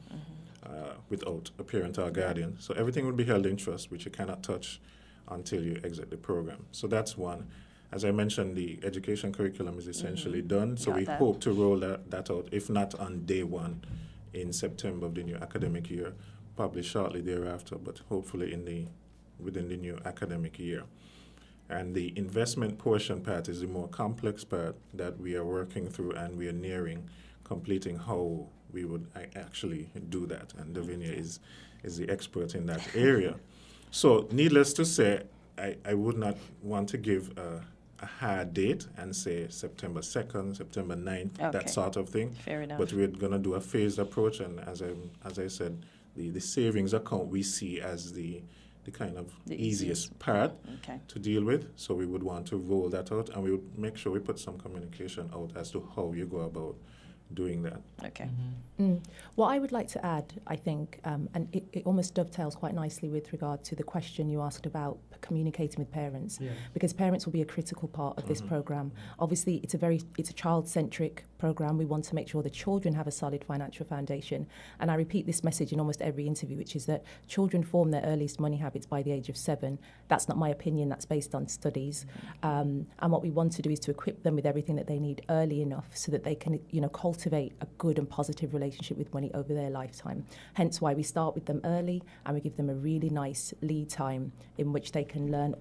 without a parent or a guardian. So everything will be held in trust, which you cannot touch until you exit the program. So that's one. As I mentioned, the education curriculum is essentially done, so we hope to roll that out, if not on day one in September of the new academic year, probably shortly thereafter, but hopefully within the new academic year. And the investment portion part is the more complex part that we are working through, and we are nearing completing how we would actually do that. And Davinia is the expert in that area. So needless to say, I would not want to give a hard date and say September 2nd, September 9th, that sort of thing. Fair enough. But we're going to do a phased approach, and as I said, the savings account we see as the kind of the easiest part to deal with. So we would want to roll that out, and we would make sure we put some communication out as to how you go about doing that. Okay. What I would like to add, I think, and it almost dovetails quite nicely with regard to the question you asked about communicating with parents, because parents will be a critical part of this program. Obviously, it's a child-centric program. We want to make sure the children have a solid financial foundation. And I repeat this message in almost every interview, which is that children form their earliest money habits by the age of 7. That's not my opinion. That's based on studies. And what we want to do is to equip them with everything that they need early enough so that they can, cultivate a good and positive relationship with money over their lifetime. Hence why we start with them early, and we give them a really nice lead time in which they can learn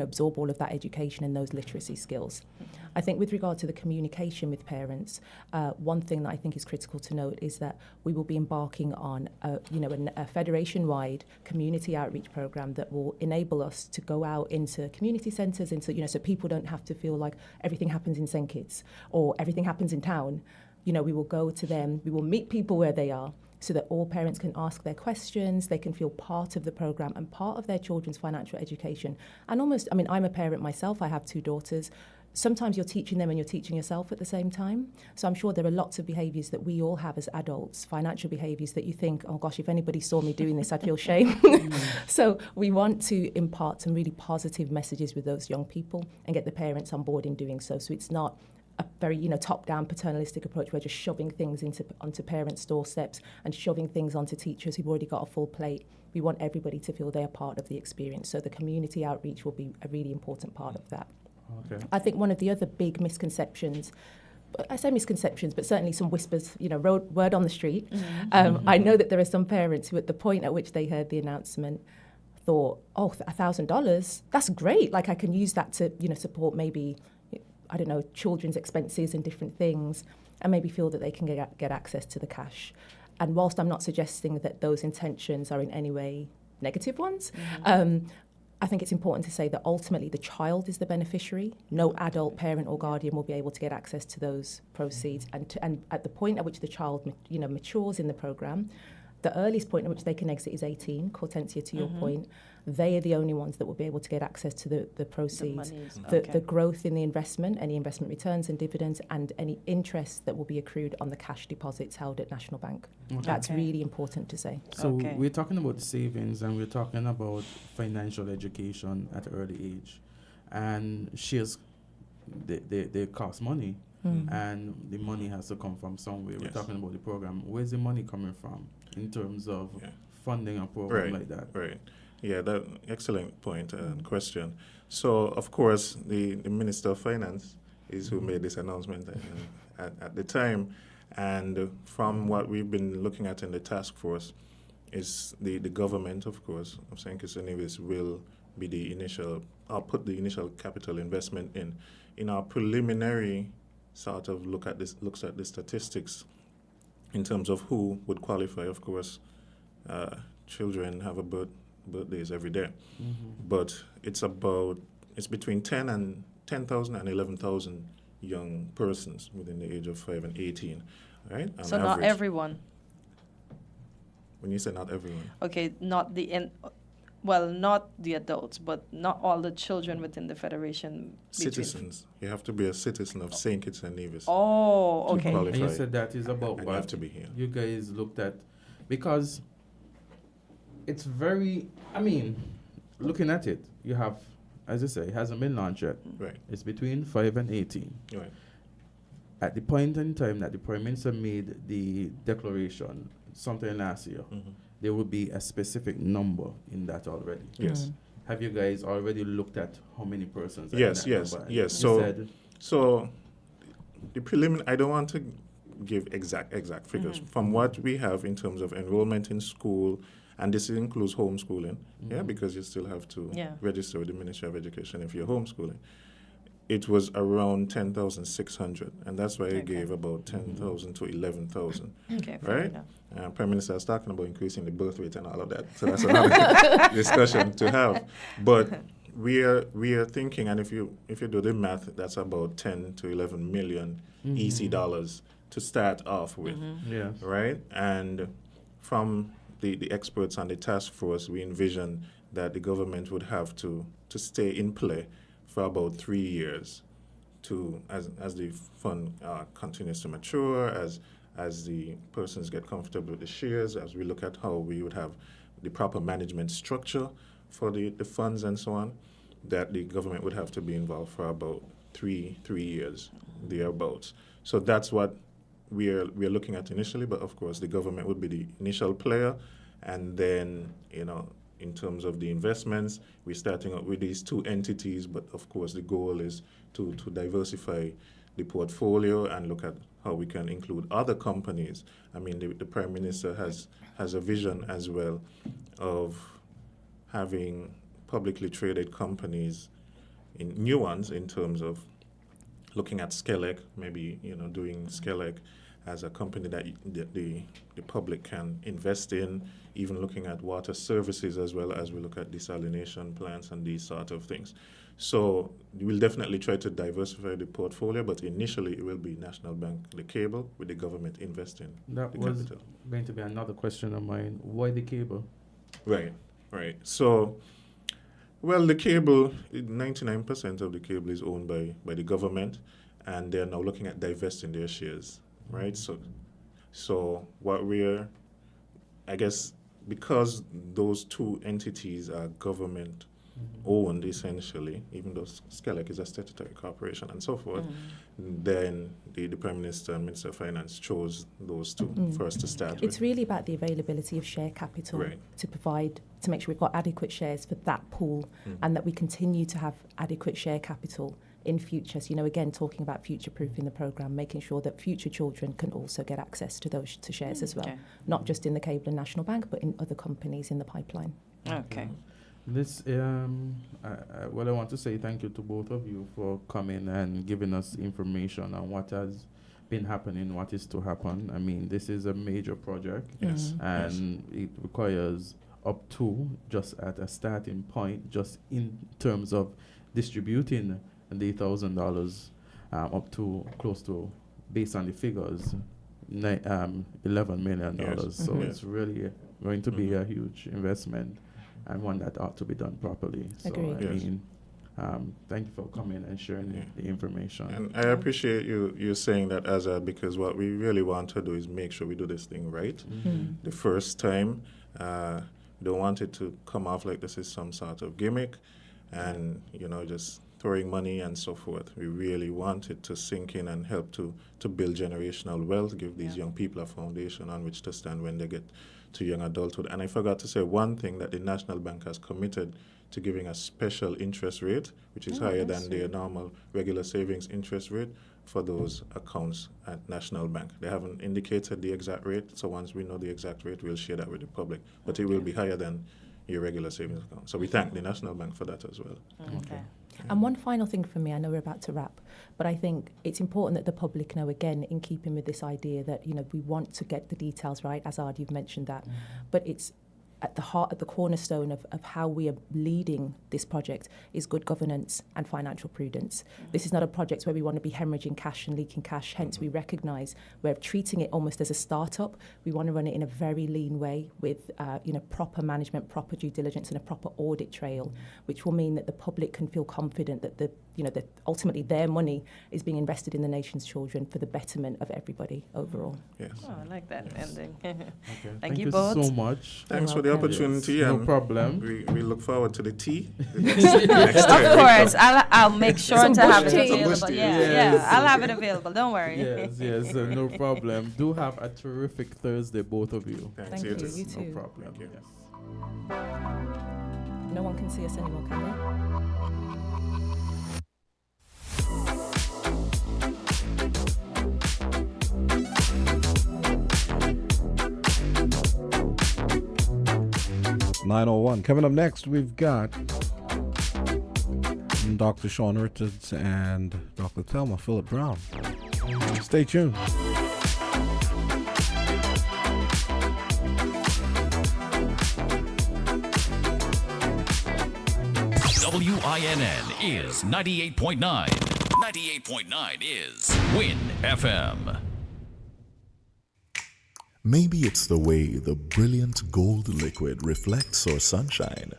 absorb all of that education and those literacy skills. I think with regard to the communication with parents, one thing that I think is critical to note is that we will be embarking on a federation-wide community outreach program that will enable us to go out into community centres, so people don't have to feel like everything happens in St. Kitts or everything happens in town. we will go to them, we will meet people where they are, so that all parents can ask their questions, they can feel part of the program and part of their children's financial education. And I'm a parent myself, I have 2 daughters. Sometimes you're teaching them and you're teaching yourself at the same time. So I'm sure there are lots of behaviours that we all have as adults, financial behaviours that you think, oh gosh, if anybody saw me doing this, I'd feel shame. So we want to impart some really positive messages with those young people and get the parents on board in doing so. So it's not a very, top-down paternalistic approach. We're just shoving things onto parents' doorsteps and shoving things onto teachers who've already got a full plate. We want everybody to feel they're part of the experience. So the community outreach will be a really important part of that. Okay. I think one of the other big misconceptions, I say misconceptions, but certainly some whispers, word on the street. I know that there are some parents who, at the point at which they heard the announcement, thought, oh, $1,000, that's great. Like, I can use that to, support maybe, I don't know, children's expenses and different things, and maybe feel that they can get access to the cash. And whilst I'm not suggesting that those intentions are in any way negative ones, I think it's important to say that ultimately the child is the beneficiary. No adult, parent or guardian will be able to get access to those proceeds. And at the point at which the child matures in the programme, the earliest point at which they can exit is 18, Kortensia, to your point. They are the only ones that will be able to get access to the proceeds. The growth in the investment, any investment returns and dividends, and any interest that will be accrued on the cash deposits held at National Bank. That's really important to say. So we're talking about savings and we're talking about financial education at an early age. And they cost money. And the money has to come from somewhere. We're talking about the program. Where's the money coming from in terms of funding a program like that? Right. Yeah, that excellent point and question. So, of course, the Minister of Finance is who made this announcement at the time. And from what we've been looking at in the task force, is the government, of course, of St. Kitts and Nevis will be the initial, I'll put the initial capital investment in our preliminary sort of looks at the statistics in terms of who would qualify. Of course, children have birthdays every day, but it's between 10,000 and 11,000 young persons within the age of 5 and 18, right? So not everyone. When you say not everyone, okay, not the adults, but not all the children within the federation. Citizens. You have to be a citizen of St. Kitts and Nevis. Oh, okay. And you said that is about what you have to be here. You guys looked at, because it's very, looking at it, you have, as I say, it hasn't been launched yet. Right. It's between 5 and 18. Right. At the point in time that the Prime Minister made the declaration, sometime last year, there will be a specific number in that already. Yes. Have you guys already looked at how many persons? Yes. So the preliminary, I don't want to give exact figures. From what we have in terms of enrollment in school, and this includes homeschooling, because you still have to register with the Ministry of Education if you're homeschooling. It was around 10,600, and that's why I gave about 10,000 to 11,000. Okay, right? Prime Minister was talking about increasing the birth rate and all of that, so that's another discussion to have. But we are thinking, and if you do the math, that's about 10 to 11 million EC dollars to start off with, right? And from the experts on the task force, we envision that the government would have to stay in play for about 3 years as the fund continues to mature, as the persons get comfortable with the shares, as we look at how we would have the proper management structure for the funds and so on, that the government would have to be involved for about three years, thereabouts. So that's what we are looking at initially, but of course the government would be the initial player, and then, in terms of the investments, we're starting up with these 2 entities, but of course the goal is to diversify the portfolio and look at how we can include other companies. The Prime Minister has a vision as well of having publicly traded companies, new ones, in terms of looking at Skelec, maybe doing Skelec, as a company that the public can invest in, even looking at water services as well as we look at desalination plants and these sort of things. So we'll definitely try to diversify the portfolio, but initially it will be National Bank, the cable, with the government investing That the was capital. going to be another question of mine. Why the cable? Right. So, well, the cable, 99% of the cable is owned by the government, and they're now looking at divesting their shares, right? So what we're, I guess, because those two entities are government owned essentially, even though Skelec is a statutory corporation and so forth, then the Prime Minister and Minister of Finance chose those two for us to start with. It's really about the availability of share capital to make sure we've got adequate shares for that pool and that we continue to have adequate share capital in future. So, again, talking about future-proofing the programme, making sure that future children can also get access to those shares as well, not just in the Cable and National Bank, but in other companies in the pipeline. Okay. This, I want to say thank you to both of you for coming and giving us information on what has been happening, what is to happen. I mean, this is a major project, and it requires up to, just at a starting point, just in terms of distributing the $1,000 up to close to, based on the figures, $11 million. So it's really going to be a huge investment, and one that ought to be done properly. So Agreed. Thank you for coming and sharing the information. And I appreciate you saying that, Azard, because what we really want to do is make sure we do this thing right. The first time, don't want it to come off like this is some sort of gimmick and, just throwing money and so forth. We really want it to sink in and help to build generational wealth, give these young people a foundation on which to stand when they get to young adulthood. And I forgot to say one thing, that the National Bank has committed to giving a special interest rate, which is higher than their normal regular savings interest rate for those accounts at National Bank. They haven't indicated the exact rate, so once we know the exact rate, we'll share that with the public. But it will be higher than your regular savings account. So we thank the National Bank for that as well. Okay. And one final thing from me, I know we're about to wrap, but I think it's important that the public know, again, in keeping with this idea that, we want to get the details right. Azard, you've mentioned that. But it's at the heart, at the cornerstone of how we are leading this project is good governance and financial prudence. This is not a project where we want to be hemorrhaging cash and leaking cash. Hence, we recognise we're treating it almost as a startup. We want to run it in a very lean way with, proper management, proper due diligence, and a proper audit trail, which will mean that the public can feel confident that that ultimately their money is being invested in the nation's children for the betterment of everybody overall. Yes. Oh, I like that ending. Okay. Thank you both so much. Thanks for the opportunity. Yes, no and problem. We look forward to the tea. Of course, I'll make sure Some to have bush it tea. available. Yes. I'll have it available. Don't worry. Yes, no problem. Do have a terrific Thursday, both of you. Thanks. Thank you. too. You too. No problem. Thank you. Yes. No one can see us anymore, can they? .901. Coming up next, we've got Dr. Sean Richards and Dr. Thelma Phillip Brown. Stay tuned. WINN is 98.9. 98.9 is Win FM. Maybe it's the way the brilliant gold liquid reflects our sunshine,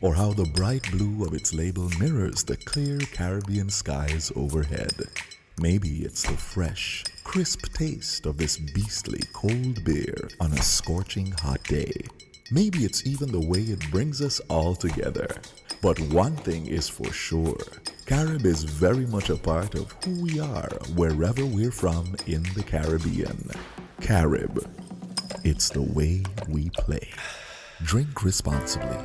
or how the bright blue of its label mirrors the clear Caribbean skies overhead. Maybe it's the fresh, crisp taste of this beastly cold beer on a scorching hot day. Maybe it's even the way it brings us all together. But one thing is for sure, Carib is very much a part of who we are wherever we're from in the Caribbean. Carib. It's the way we play. Drink responsibly.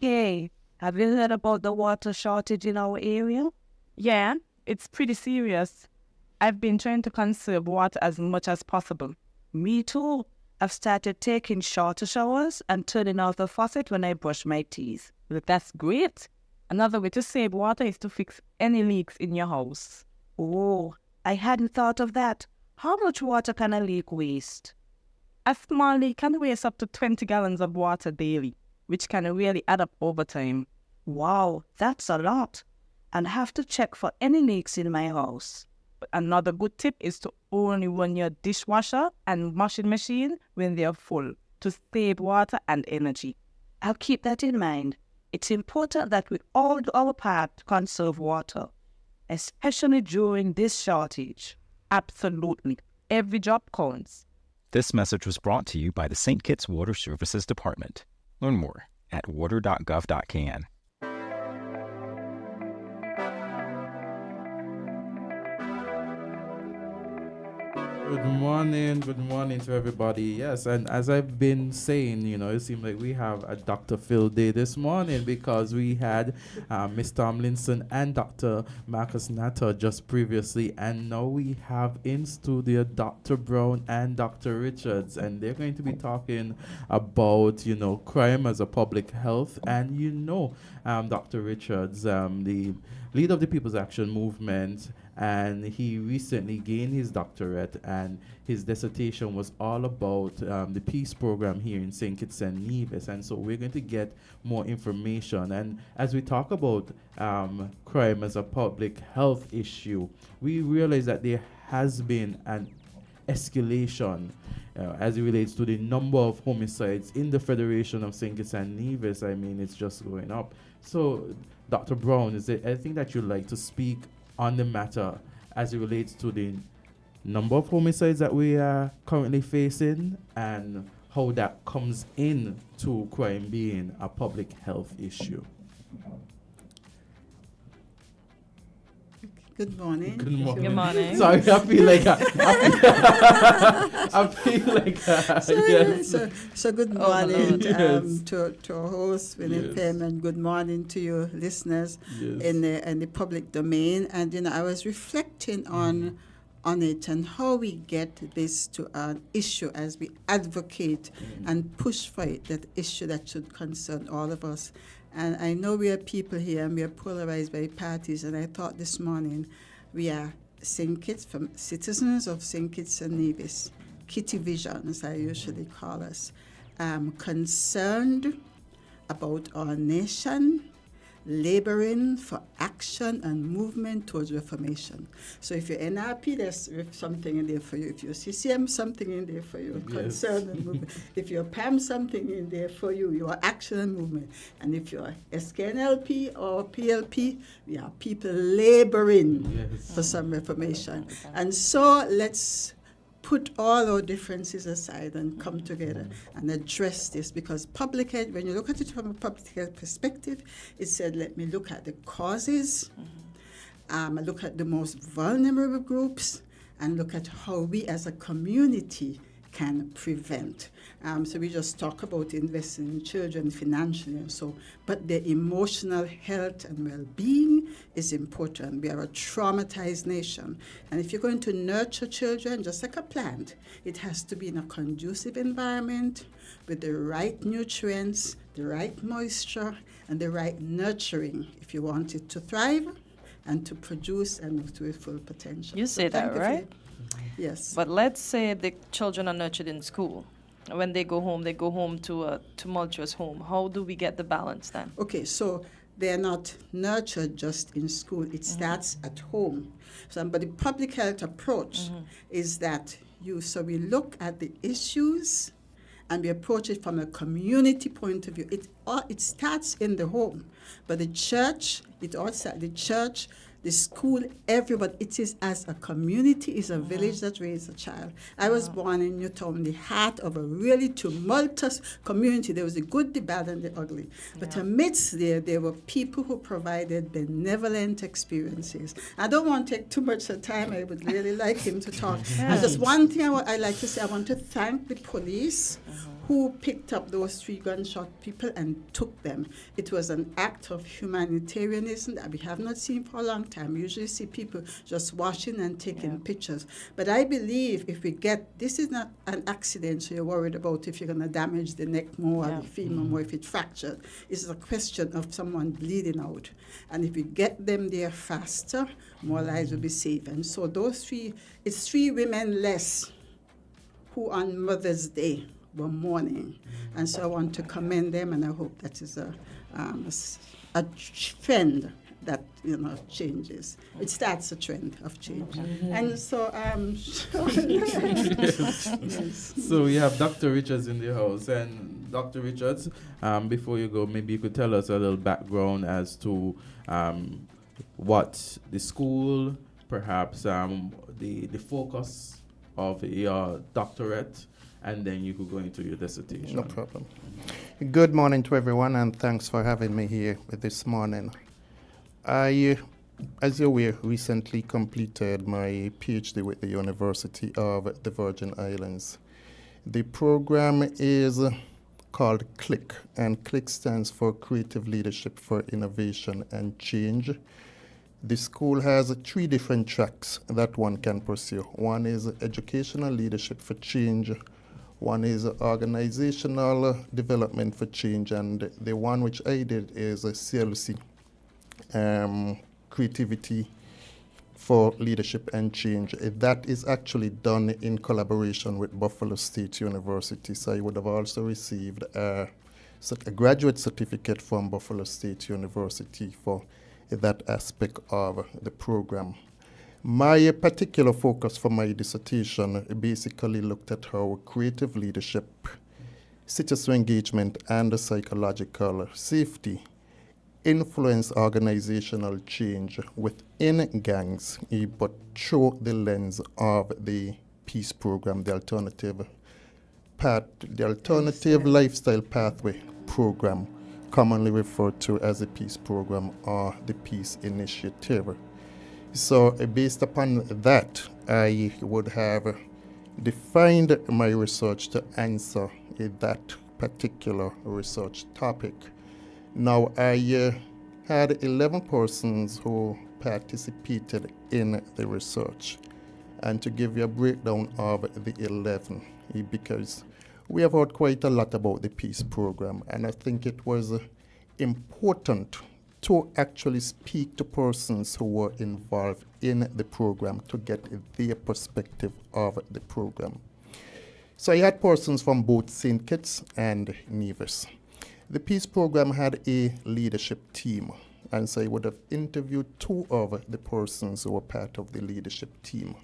Okay. Have you heard about the water shortage in our area? Yeah, it's pretty serious. I've been trying to conserve water as much as possible. Me too. I've started taking shorter showers and turning off the faucet when I brush my teeth. Well, that's great. Another way to save water is to fix any leaks in your house. Oh, I hadn't thought of that. How much water can a leak waste? A small leak can waste up to 20 gallons of water daily, which can really add up over time. Wow, that's a lot. And I have to check for any leaks in my house. But another good tip is to only run your dishwasher and washing machine when they are full to save water and energy. I'll keep that in mind. It's important that we all do our part to conserve water, especially during this shortage. Absolutely. Every drop counts. This message was brought to you by the St. Kitts Water Services Department. Learn more at water.gov.can. Good morning to everybody. Yes, and as I've been saying, it seems like we have a Dr. Phil Day this morning because we had Miss Tomlinson and Dr. Marcus Natter just previously, and now we have in studio Dr. Brown and Dr. Richards, and they're going to be talking about, crime as a public health, and Dr. Richards, the leader of the People's Action Movement, and he recently gained his doctorate, and his dissertation was all about the peace program here in St. Kitts and Nevis. And so we're going to get more information. And as we talk about crime as a public health issue, we realize that there has been an escalation as it relates to the number of homicides in the Federation of St. Kitts and Nevis. I mean, it's just going up. So, Dr. Brown, is there anything that you'd like to speak on the matter as it relates to the number of homicides that we are currently facing and how that comes in to crime being a public health issue? Good morning. Good morning. Good morning. Sorry, I feel like yes. So good morning Yes. to our host, Winnie Fem, and good morning to your listeners in the public domain. And I was reflecting on it and how we get this to an issue as we advocate and push for it, that issue that should concern all of us. And I know we are people here and we are polarized by parties, and I thought this morning we are St. Kitts, from citizens of St. Kitts and Nevis, Kitty Vision, as I usually call us, concerned about our nation, laboring for action and movement towards reformation. So if you're NRP, there's something in there for you. If you're CCM, something in there for you. Concern and movement. If you're PAM, something in there for you. Your action and movement. And if you're SKNLP or PLP, we are people laboring for some reformation. And so let's put all our differences aside and come together and address this, because public health, when you look at it from a public health perspective, it said, let me look at the causes, look at the most vulnerable groups, and look at how we as a community can prevent. So we just talk about investing in children financially and so, but their emotional health and well-being is important. We are a traumatized nation. And if you're going to nurture children, just like a plant, it has to be in a conducive environment with the right nutrients, the right moisture, and the right nurturing if you want it to thrive and to produce and to its full potential. You say that, right? Yes. But let's say the children are nurtured in school. When they go home to a tumultuous home. How do we get the balance then? Okay, so they're not nurtured just in school. It starts at home. But the public health approach is that we look at the issues and we approach it from a community point of view. It starts in the home, but the church, the school, everybody, it is as a community, is a village that raises a child. I was born in Newtown, the heart of a really tumultuous community. There was the good, the bad, and the ugly. But amidst there were people who provided benevolent experiences. I don't want to take too much time. I would really like him to talk. And just one thing I like to say, I want to thank the police who picked up those 3 gunshot people and took them. It was an act of humanitarianism that we have not seen for a long time. We usually see people just watching and taking pictures. But I believe if we get, this is not an accident, so you're worried about if you're going to damage the neck more or the femur more, if it fractured. It's a question of someone bleeding out. And if we get them there faster, more lives will be saved. And so those 3, it's 3 women less who on Mother's Day were mourning. And so I want to commend them, and I hope that is a trend that, changes. It starts a trend of change. And so, yes. So we have Dr. Richards in the house. And Dr. Richards, before you go, maybe you could tell us a little background as to what the school, perhaps the focus of your doctorate, and then you could go into your dissertation. No problem. Good morning to everyone, and thanks for having me here this morning. I, as you're aware, recently completed my PhD with the University of the Virgin Islands. The program is called CLIC, and CLIC stands for Creative Leadership for Innovation and Change. The school has 3 different tracks that one can pursue. One is Educational Leadership for Change, one is Organizational Development for Change, and the one which I did is a CLC, Creativity for Leadership and Change. That is actually done in collaboration with Buffalo State University. So I would have also received a graduate certificate from Buffalo State University for that aspect of the program. My particular focus for my dissertation basically looked at how creative leadership, citizen engagement, and psychological safety influence organizational change within gangs, but through the lens of the peace program, the alternative lifestyle pathway program, commonly referred to as the peace program or the peace initiative. So based upon that, I would have defined my research to answer that particular research topic. Now, I had 11 persons who participated in the research. And to give you a breakdown of the 11, because we have heard quite a lot about the peace program, and I think it was important to actually speak to persons who were involved in the program to get their perspective of the program. So I had persons from both St. Kitts and Nevis. The peace program had a leadership team, and so I would have interviewed 2 of the persons who were part of the leadership team.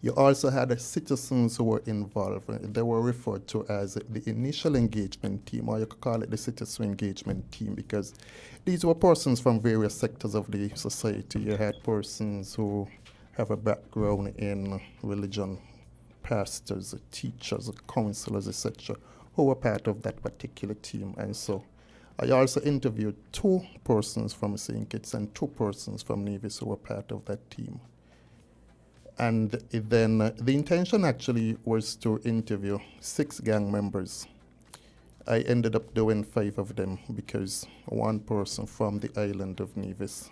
You also had citizens who were involved. They were referred to as the initial engagement team, or you could call it the citizen engagement team, because these were persons from various sectors of the society. You had persons who have a background in religion, pastors, teachers, counselors, etc., who were part of that particular team. And so I also interviewed 2 persons from St. Kitts and 2 persons from Nevis who were part of that team. And then the intention actually was to interview 6 gang members. I ended up doing 5 of them because 1 person from the island of Nevis.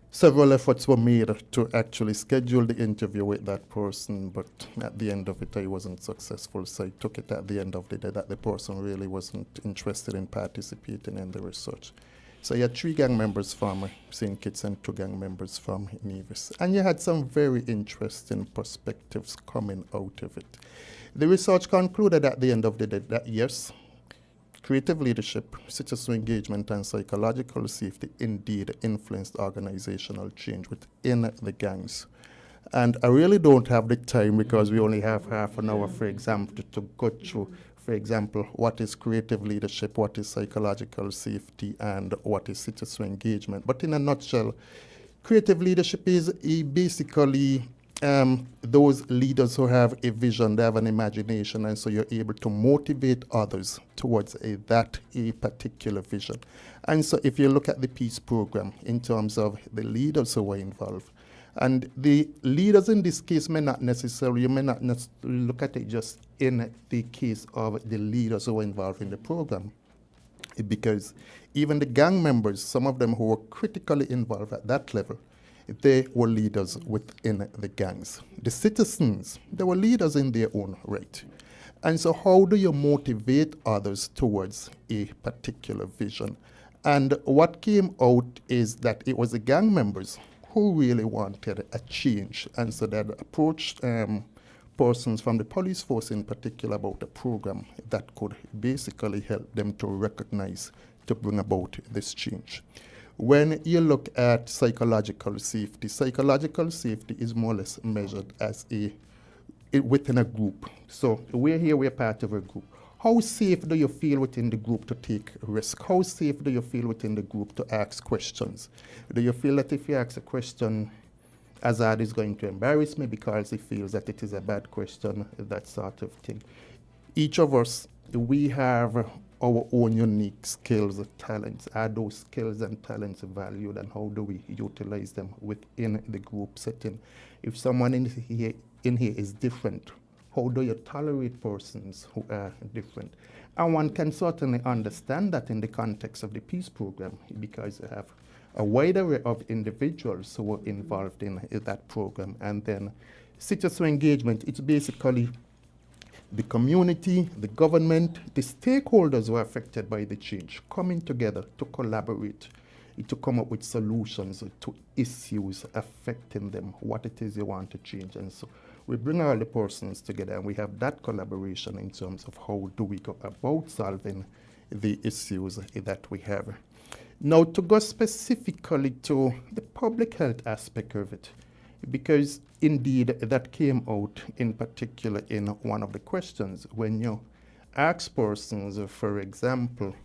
Several efforts were made to actually schedule the interview with that person, but at the end of it, I wasn't successful. So I took it at the end of the day that the person really wasn't interested in participating in the research. So you had 3 gang members from St. Kitts and 2 gang members from Nevis. And you had some very interesting perspectives coming out of it. The research concluded at the end of the day that yes, creative leadership, citizen engagement, and psychological safety indeed influenced organizational change within the gangs. And I really don't have the time because we only have half an hour, for example, to go through, for example, what is creative leadership, what is psychological safety, and what is citizen engagement. But in a nutshell, creative leadership is basically those leaders who have a vision, they have an imagination, and so you're able to motivate others towards a particular vision. And so if you look at the peace program in terms of the leaders who were involved, And the leaders in this case may not necessarily, you may not necessarily look at it just in the case of the leaders who were involved in the program, because even the gang members, some of them who were critically involved at that level, they were leaders within the gangs. The citizens, they were leaders in their own right. And so how do you motivate others towards a particular vision? And what came out is that it was the gang members who really wanted a change. And so they approached persons from the police force in particular about a program that could basically help them to recognize, to bring about this change. When you look at psychological safety is more or less measured as within a group. So we're here, we're part of a group. How safe do you feel within the group to take risk? How safe do you feel within the group to ask questions? Do you feel that if you ask a question, Azard is going to embarrass me because he feels that it is a bad question, that sort of thing? Each of us, we have our own unique skills and talents. Are those skills and talents valued, and how do we utilize them within the group setting? If someone in here is different, how do you tolerate persons who are different? And one can certainly understand that in the context of the peace program, because you have a wide array of individuals who are involved in that program. And then citizen engagement, it's basically the community, the government, the stakeholders who are affected by the change coming together to collaborate, to come up with solutions to issues affecting them, what it is you want to change. And so we bring all the persons together and we have that collaboration in terms of how do we go about solving the issues that we have. Now, to go specifically to the public health aspect of it, because indeed that came out in particular in one of the questions when you ask persons, for example,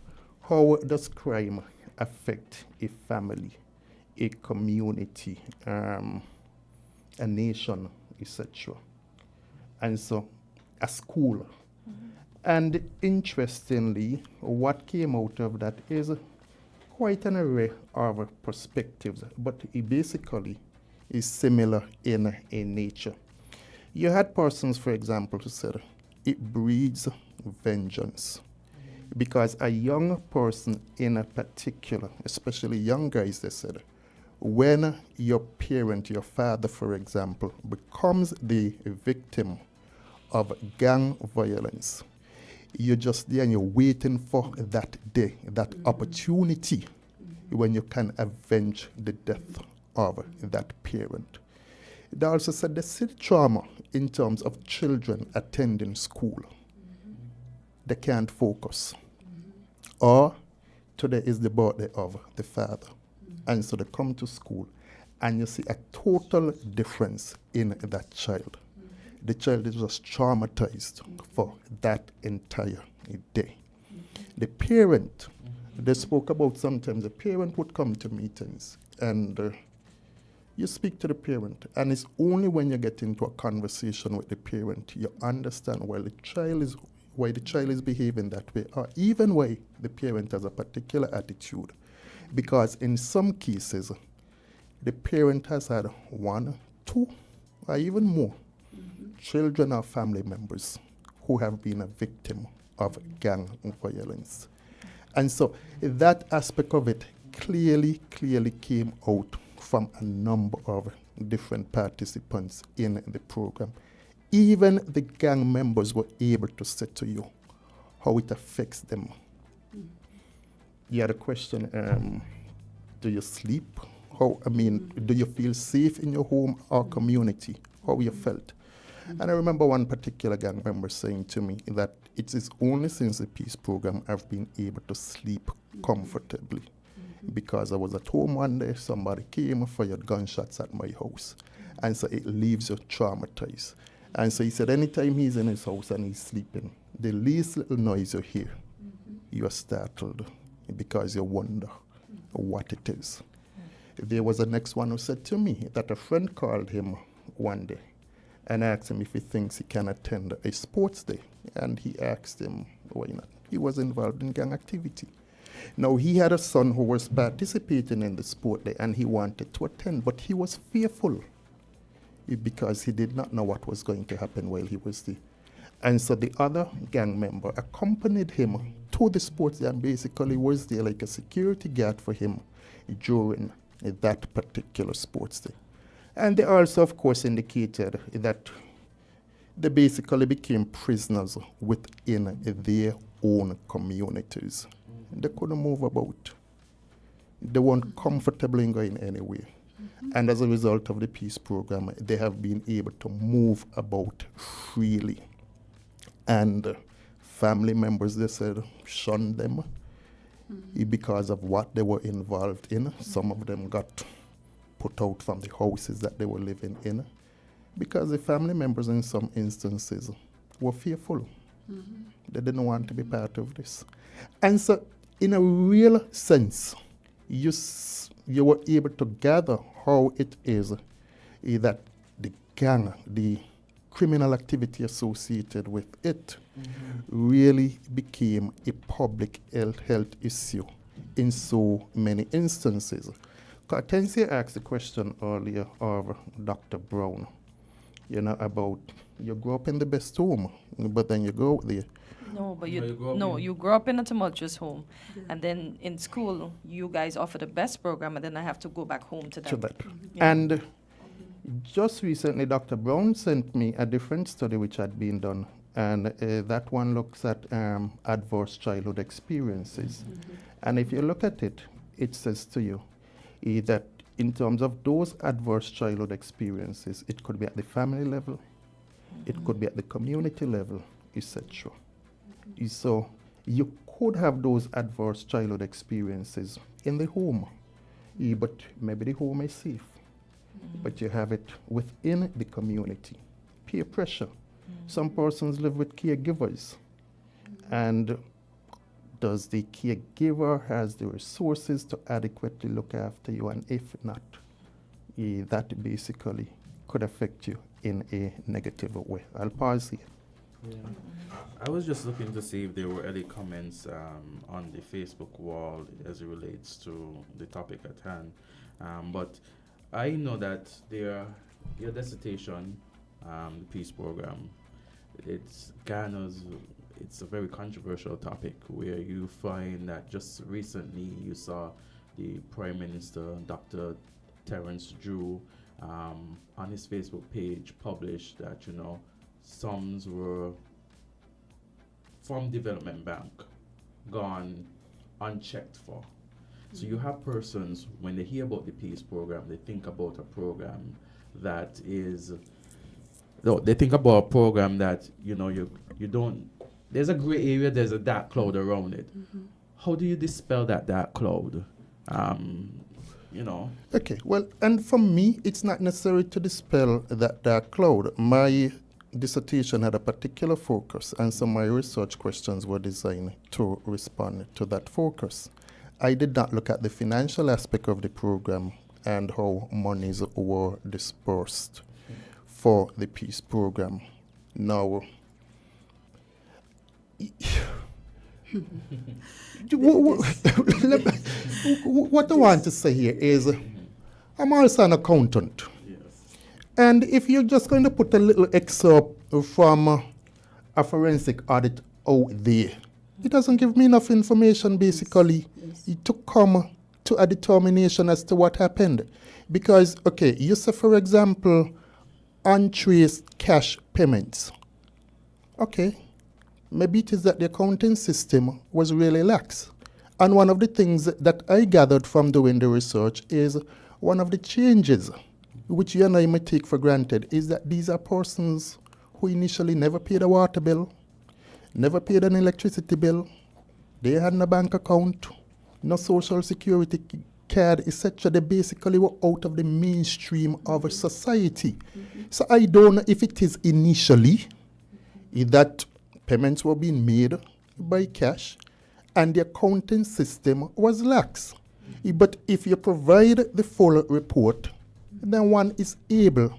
how does crime affect a family, a community, a nation, etc. And so a school. And interestingly, what came out of that is quite an array of perspectives, but it basically is similar in nature. You had persons, for example, who said it breeds vengeance, because a young person in a particular, especially young guys, they said, when your parent, your father, for example, becomes the victim of gang violence, you're just there and you're waiting for that day, that opportunity when you can avenge the death of that parent. They also said they see the trauma in terms of children attending school. They can't focus. Or today is the birthday of the father. And so they come to school and you see a total difference in that child. The child is just traumatized for that entire day. The parent, they spoke about sometimes the parent would come to meetings and you speak to the parent, and it's only when you get into a conversation with the parent you understand why the child is behaving that way, or even why the parent has a particular attitude. Because in some cases, the parent has had 1, 2, or even more children or family members who have been a victim of gang violence. And so that aspect of it clearly came out from a number of different participants in the program. Even the gang members were able to say to you how it affects them. You had a question, do you sleep? Do you feel safe in your home or community? How you felt? And I remember one particular gang member saying to me that it is only since the peace program I've been able to sleep comfortably. Because I was at home one day, somebody came, fired gunshots at my house. And so it leaves you traumatized. And so he said anytime he's in his house and he's sleeping, the least little noise you hear, you are startled because you wonder what it is. There was the next one who said to me that a friend called him one day and asked him if he thinks he can attend a sports day. And he asked him why not. He was involved in gang activity. Now, he had a son who was participating in the sport day and he wanted to attend, but he was fearful because he did not know what was going to happen while he was there. And so the other gang member accompanied him to the sports day and basically was there like a security guard for him during that particular sports day. And they also, of course, indicated that they basically became prisoners within their own communities. They couldn't move about. They weren't comfortable in going anywhere. And as a result of the peace program, they have been able to move about freely. And family members, they said, shunned them because of what they were involved in. Some of them got put out from the houses that they were living in because the family members in some instances were fearful. They didn't want to be part of this. And so in a real sense, you were able to gather how it is that the gang, the criminal activity associated with it, really became a public health issue in so many instances. Kortensia asked the question earlier of Dr. Brown, about you grew up in the best home, but then you go out there. No, but you grew up in a tumultuous home, and then in school you guys offer the best program, and then I have to go back home to that. Yeah. And just recently, Dr. Brown sent me a different study which had been done, and that one looks at adverse childhood experiences. And if you look at it, it says to you that in terms of those adverse childhood experiences, it could be at the family level, it could be at the community level, etc. So you could have those adverse childhood experiences in the home, but maybe the home is safe, but you have it within the community. Peer pressure. Some persons live with caregivers, and does the caregiver has the resources to adequately look after you? And if not, that basically could affect you in a negative way. I'll pause here. Yeah. I was just looking to see if there were any comments on the Facebook wall as it relates to the topic at hand. But I know that your dissertation, the peace program, it's a very controversial topic where you find that just recently you saw the Prime Minister, Dr. Terence Drew, on his Facebook page published that, sums were from Development Bank gone unchecked for. So you have persons, when they hear about the peace program, they think about a program that is, they think about a program that, you don't, there's a gray area, there's a dark cloud around it. How do you dispel that dark cloud? Okay, well, and for me, it's not necessary to dispel that dark cloud. My dissertation had a particular focus, and so my research questions were designed to respond to that focus. I did not look at the financial aspect of the program and how monies were dispersed for the peace program. Now, what I want to say here is I'm also an accountant. And if you're just going to put a little excerpt from a forensic audit out there, it doesn't give me enough information basically to come to a determination as to what happened. Because, okay, you say, for example, untraced cash payments. Okay, maybe it is that the accounting system was really lax. And one of the things that I gathered from doing the research is one of the changes which you and I may take for granted is that these are persons who initially never paid a water bill, never paid an electricity bill, they had no bank account, no social security card, etc. They basically were out of the mainstream of society. So I don't know if it is initially that payments were being made by cash and the accounting system was lax. But if you provide the full report, then one is able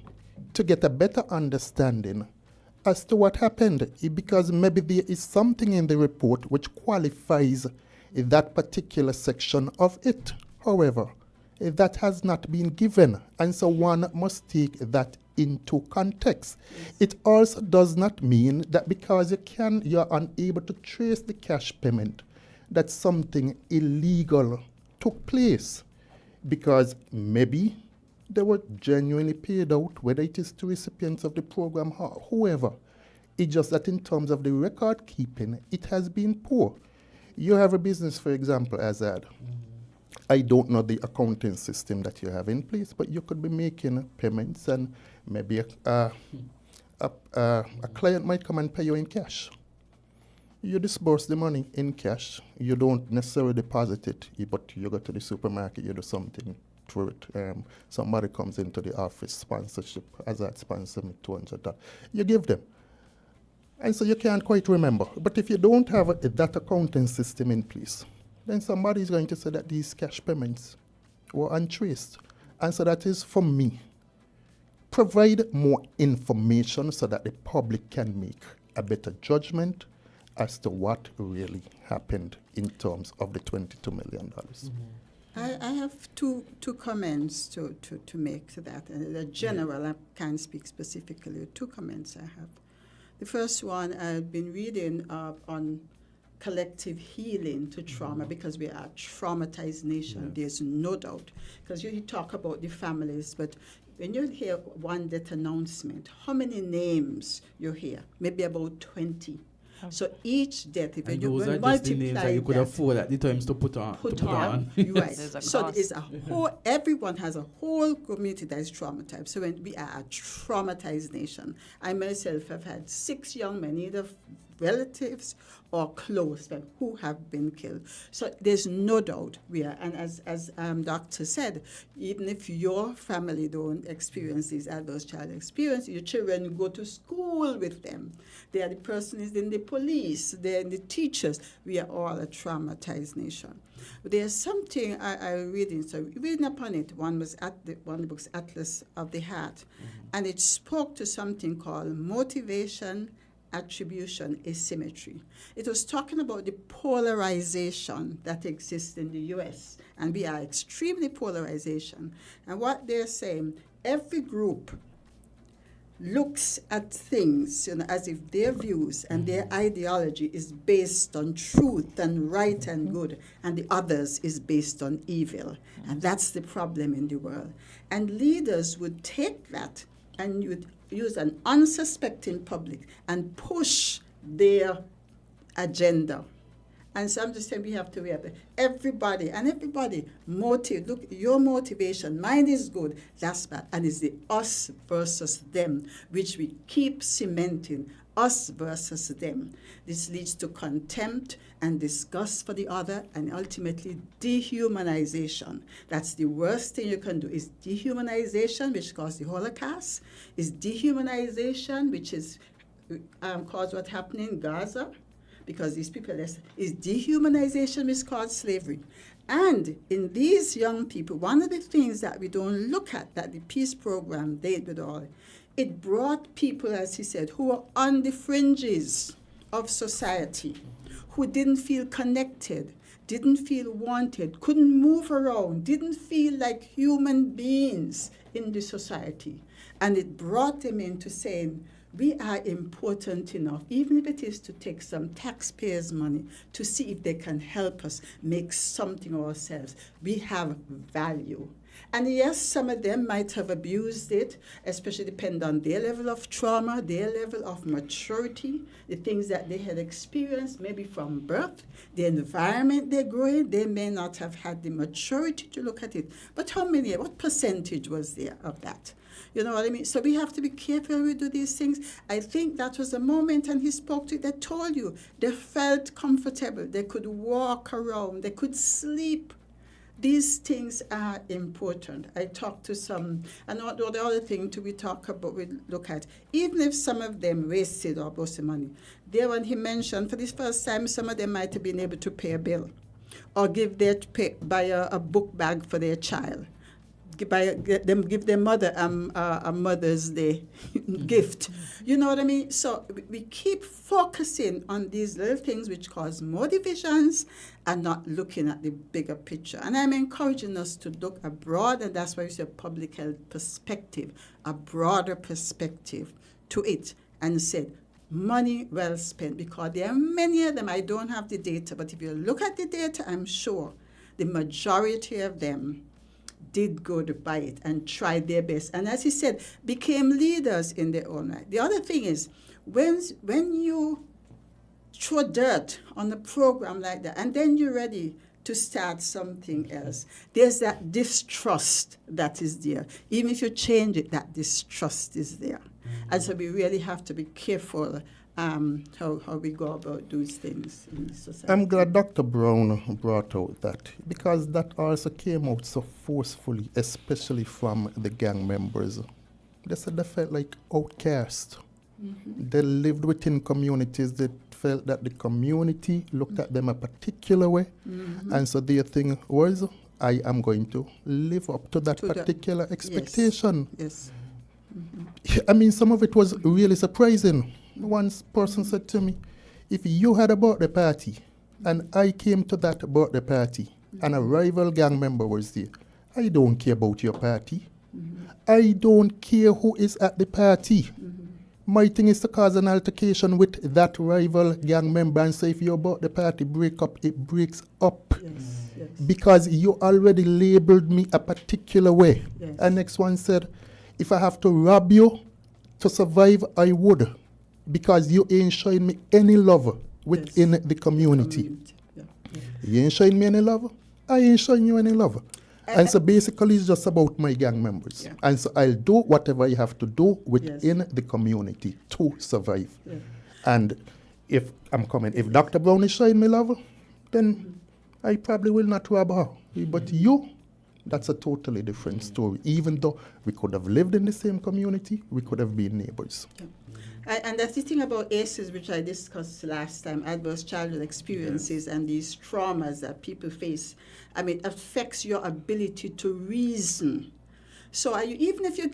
to get a better understanding as to what happened, because maybe there is something in the report which qualifies that particular section of it. However, that has not been given, and so one must take that into context. It also does not mean that because you're unable to trace the cash payment, that something illegal took place, because maybe they were genuinely paid out, whether it is to recipients of the program or whoever. It's just that in terms of the record keeping, it has been poor. You have a business, for example, Azard. I don't know the accounting system that you have in place, but you could be making payments, and maybe a client might come and pay you in cash. You disburse the money in cash. You don't necessarily deposit it, but you go to the supermarket, you do something through it. Somebody comes into the office, sponsorship, Azard sponsor me $200. You give them. And so you can't quite remember. But if you don't have that accounting system in place, then somebody is going to say that these cash payments were untraced. And so that is, for me, provide more information so that the public can make a better judgment as to what really happened in terms of the $22 million. I have two comments to make to that. The general, I can't speak specifically. Two comments I have. The first one, I've been reading on collective healing to trauma, because we are a traumatized nation. There's no doubt. Because you talk about the families, but when you hear one death announcement, how many names you hear? Maybe about 20. So each death, if you those are just the names that you could afford at the times to put on. Right. So it's a whole, everyone has a whole community that is traumatized. So when we are a traumatized nation, I myself have had 6 young men, either relatives or close friends, who have been killed. So there's no doubt we are, and as Doctor said, even if your family don't experience these adverse child experiences, your children go to school with them. They are the persons in the police, they're in the teachers. We are all a traumatized nation. But there's something I reading, so reading upon it, one was one of the books, Atlas of the Heart, and it spoke to something called motivation, attribution, asymmetry. It was talking about the polarization that exists in the U.S., and we are extremely polarization. And what they're saying, every group looks at things, as if their views and their ideology is based on truth and right and good, and the others is based on evil. And that's the problem in the world. And leaders would take that and would use an unsuspecting public and push their agenda. And so I'm just saying we have to react. Everybody, look, your motivation, mine is good, that's bad. And it's the us versus them, which we keep cementing, us versus them. This leads to contempt and disgust for the other, and ultimately dehumanization. That's the worst thing you can do, is dehumanization, which caused the Holocaust, is dehumanization, which is caused what happened in Gaza, because these people, is dehumanization, which caused slavery. And in these young people, one of the things that we don't look at, that the peace program did with all, it brought people, as he said, who were on the fringes of society, who didn't feel connected, didn't feel wanted, couldn't move around, didn't feel like human beings in the society. And it brought them into saying, we are important enough, even if it is to take some taxpayers' money, to see if they can help us make something ourselves. We have value. And yes, some of them might have abused it, especially depending on their level of trauma, their level of maturity, the things that they had experienced, maybe from birth, the environment they grew in. They may not have had the maturity to look at it. But what percentage was there of that? You know what I mean? So we have to be careful when we do these things. I think that was a moment, and he spoke to it, that told you they felt comfortable. They could walk around. They could sleep. These things are important. I talked to some, and the other thing we talk about, we look at, even if some of them wasted or borrowed money, there when he mentioned for the first time, some of them might have been able to pay a bill or buy a book bag for their child. give their mother a Mother's Day gift. You know what I mean? So we keep focusing on these little things which cause more divisions and not looking at the bigger picture. And I'm encouraging us to look abroad, and that's why we say public health perspective, a broader perspective to it, and said, money well spent, because there are many of them. I don't have the data, but if you look at the data, I'm sure the majority of them did good by it and tried their best. And as he said, became leaders in their own right. The other thing is, when you throw dirt on a program like that, and then you're ready to start something else, there's that distrust that is there. Even if you change it, that distrust is there. And so we really have to be careful how we go about those things in society. I'm glad Dr. Brown brought out that, because that also came out so forcefully, especially from the gang members. They said they felt like outcast. They lived within communities that felt that the community looked at them a particular way. And so their thing was, I am going to live up to that particular expectation. Yes. I mean, some of it was really surprising. One person said to me, if you had a birthday party and I came to that birthday party and a rival gang member was there, I don't care about your party. I don't care who is at the party. My thing is to cause an altercation with that rival gang member, and say if your birthday party break up, it breaks up. Because you already labeled me a particular way. And next one said, if I have to rob you to survive, I would, because you ain't showing me any love within the community. You ain't showing me any love, I ain't showing you any love. And so basically it's just about my gang members. And so I'll do whatever I have to do within the community to survive. And if Dr. Brown is showing me love, then I probably will not rob her. But you, that's a totally different story. Even though we could have lived in the same community, we could have been neighbors. And that's the thing about ACEs, which I discussed last time, adverse childhood experiences and these traumas that people face. I mean, it affects your ability to reason. So even if you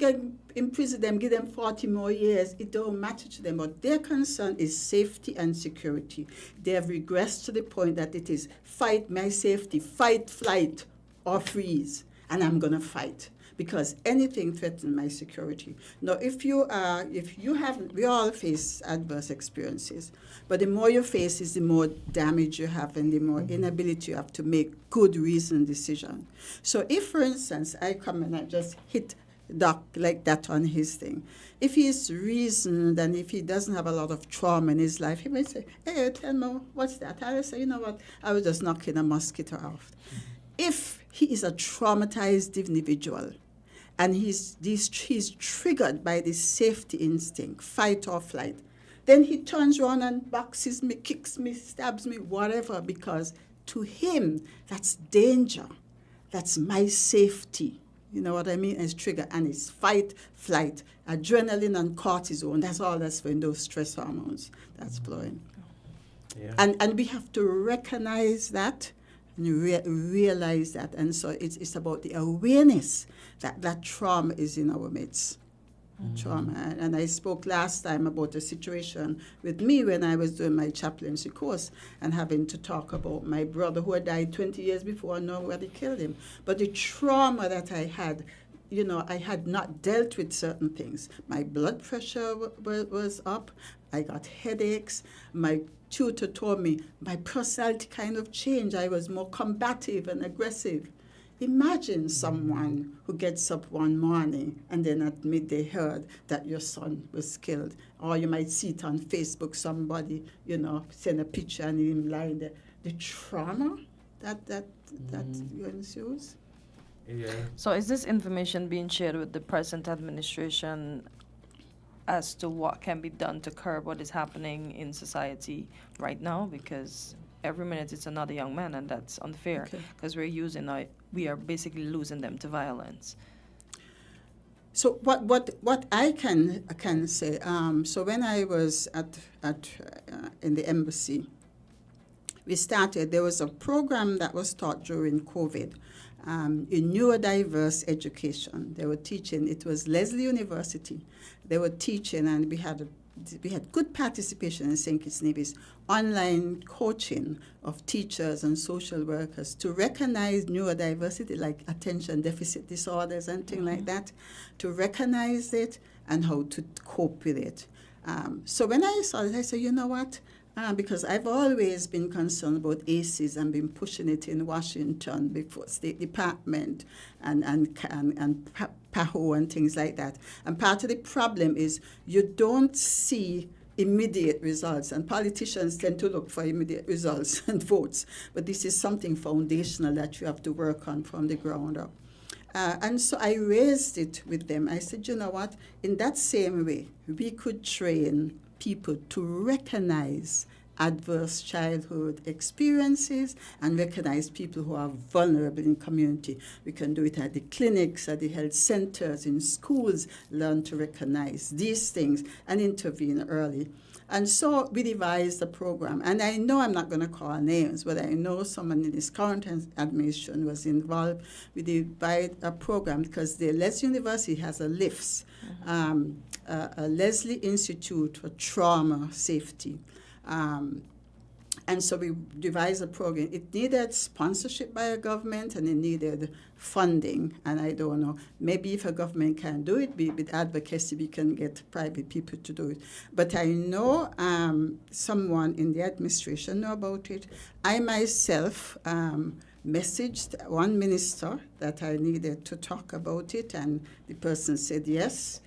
imprison them, give them 40 more years, it don't matter to them. But their concern is safety and security. They have regressed to the point that it is fight my safety, fight, flight, or freeze. And I'm going to fight, because anything threatens my security. Now, we all face adverse experiences, but the more you face is the more damage you have and the more inability you have to make good reasoned decision. So if, for instance, I come and I just hit Doc like that on his thing, if he's reasoned and if he doesn't have a lot of trauma in his life, he might say, hey, tell me, what's that? I will say, you know what, I was just knocking a mosquito off. If he is a traumatized individual, and he's triggered by this safety instinct, fight or flight, then he turns around and boxes me, kicks me, stabs me, whatever, because to him, that's danger. That's my safety. You know what I mean? It's trigger, and it's fight, flight, adrenaline and cortisone. That's all that's for those stress hormones that's flowing. And we have to recognize that and realize that. And so it's about the awareness that trauma is in our midst. Trauma. And I spoke last time about a situation with me when I was doing my chaplaincy course and having to talk about my brother who had died 20 years before and nobody killed him. But the trauma that I had, I had not dealt with certain things. My blood pressure was up. I got headaches. My tutor told me my personality kind of changed. I was more combative and aggressive. Imagine someone who gets up one morning and then at midday heard that your son was killed. Or you might see it on Facebook, somebody, send a picture and him lying there. The trauma that ensues. So is this information being shared with the present administration as to what can be done to curb what is happening in society right now? Because every minute it's another young man, and that's unfair, because we are basically losing them to violence. So what I can say, so when I was in the embassy, we started, there was a program that was taught during COVID in neurodiverse education. They were teaching, it was Lesley University. They were teaching, and we had good participation in St. Kitts Nevis, online coaching of teachers and social workers to recognize neurodiversity, like attention deficit disorders and things like that, to recognize it and how to cope with it. So when I saw it, I said, you know what? Because I've always been concerned about ACEs and been pushing it in Washington before State Department and PAHO and things like that. And part of the problem is you don't see immediate results, and politicians tend to look for immediate results and votes. But this is something foundational that you have to work on from the ground up. And so I raised it with them. I said, you know what? In that same way, we could train people to recognize adverse childhood experiences and recognize people who are vulnerable in community. We can do it at the clinics, at the health centers, in schools, learn to recognize these things and intervene early. And so we devised a program. And I know I'm not going to call names, but I know someone in this current administration was involved. We devised a program because the Lesley University has a LIFS, a Lesley Institute for Trauma Safety. And so we devised a program. It needed sponsorship by a government, and it needed funding. And I don't know, maybe if a government can do it, with advocacy, we can get private people to do it. But I know someone in the administration know about it. I myself messaged one minister that I needed to talk about it, and the person said yes.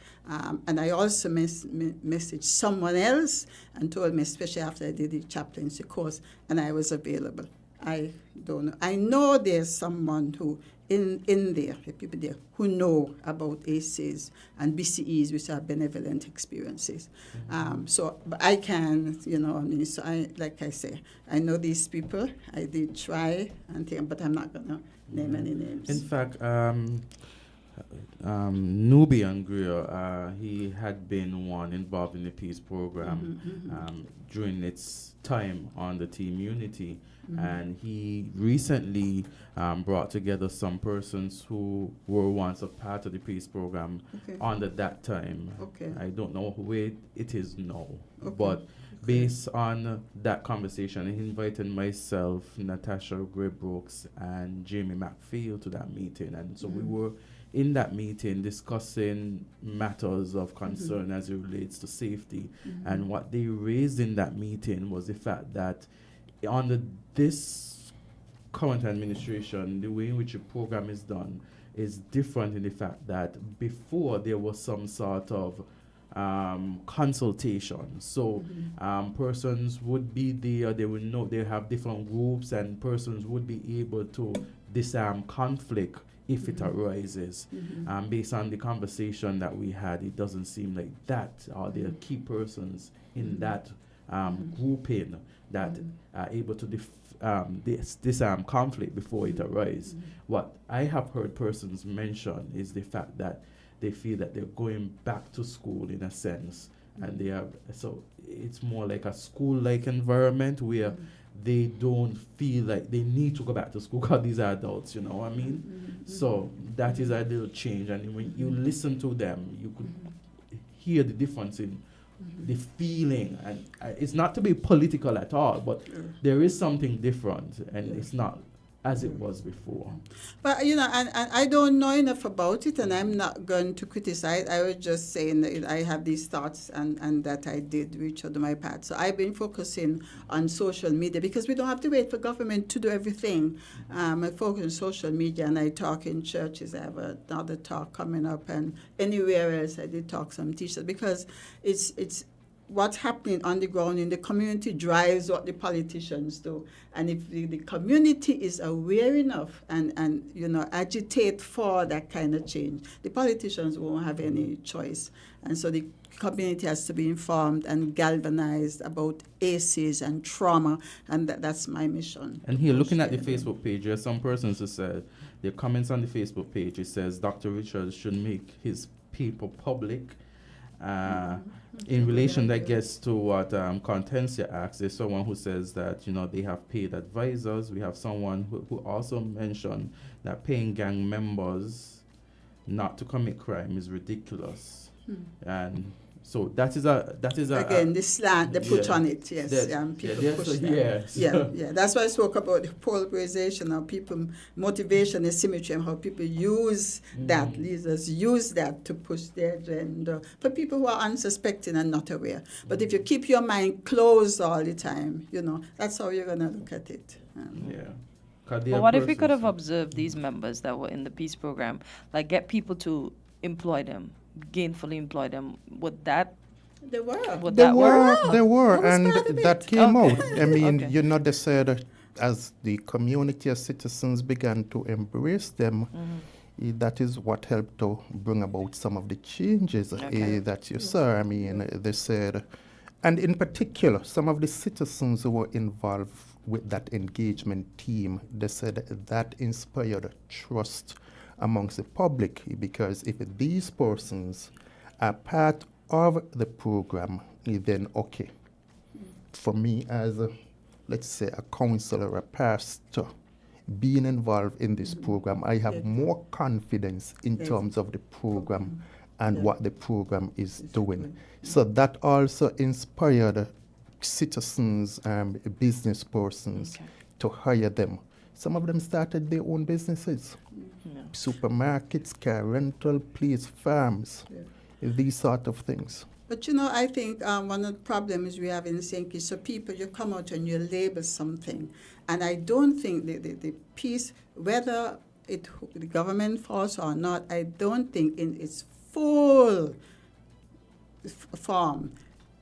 And I also messaged someone else and told me, especially after I did the chaplaincy course, and I was available. I don't know. I know there's someone who in there, people there, who know about ACEs and BCEs, which are benevolent experiences. So but I can, you know, I mean, so like I say, I know these people. I did try and think, but I'm not going to name any names. In fact, Nubian Greer, he had been one involved in the peace program during its time on the Team Unity, and he recently brought together some persons who were once a part of the peace program under that time. I don't know where it is now, but based on that conversation, he invited myself, Natasha Gray Brooks, and Jamie McPhail to that meeting, and so we were in that meeting discussing matters of concern as it relates to safety. And what they raised in that meeting was the fact that under this current administration, the way in which the program is done is different in the fact that before there was some sort of consultation. So persons would be there, they would know, they have different groups, and persons would be able to disarm conflict if it arises. Based on the conversation that we had, it doesn't seem like that are the key persons in that grouping that are able to disarm conflict before it arises. What I have heard persons mention is the fact that they feel that they're going back to school in a sense, and they are, so it's more like a school-like environment where they don't feel like they need to go back to school because these are adults, you know what I mean? So that is a little change, and when you listen to them, you could hear the difference in the feeling, and it's not to be political at all, but there is something different, and it's not as it was before. But, you know, and I don't know enough about it, and I'm not going to criticize. I was just saying that I have these thoughts and that I did reach out to my path. So I've been focusing on social media because we don't have to wait for government to do everything. I focus on social media, and I talk in churches. I have another talk coming up, and anywhere else I did talk some teachers, because it's what's happening on the ground in the community drives what the politicians do. And if the community is aware enough and you know, agitate for that kind of change, the politicians won't have any choice. And so the community has to be informed and galvanized about ACEs and trauma, and that's my mission. And here, looking at the Facebook page, there are some persons who said, their comments on the Facebook page, it says Dr. Richards should make his paper public In relation, that gets to what Kortensia asked. There's someone who says that, they have paid advisors. We have someone who also mentioned that paying gang members not to commit crime is ridiculous. And so that is a again the slant they put on it. Yes, people push that. That's why I spoke about the polarization of people, motivation, asymmetry, and how people use that. Leaders use that to push their agenda for people who are unsuspecting and not aware. But if you keep your mind closed all the time, that's how you're gonna look at it. But what if we could have observed these members that were in the peace program, like get people to employ them, gainfully employ them? Would that? They were. Would that work? They were, and that came out. I mean, Okay. they said as the community of citizens began to embrace them, that is what helped to bring about some of the changes that you saw. I mean, they said, and in particular, some of the citizens who were involved with that engagement team, they said that inspired trust amongst the public, because if these persons are part of the program, then okay. For me as, let's say, a counselor, a pastor, being involved in this program, I have more confidence in terms of the program and what the program is doing. So that also inspired citizens and business persons to hire them. Some of them started their own businesses. Supermarkets, car rental, police farms, these sort of things. But I think one of the problems we have in St. Kitts, so people, you come out and you label something. And I don't think the piece, whether the government falls or not, I don't think in its full form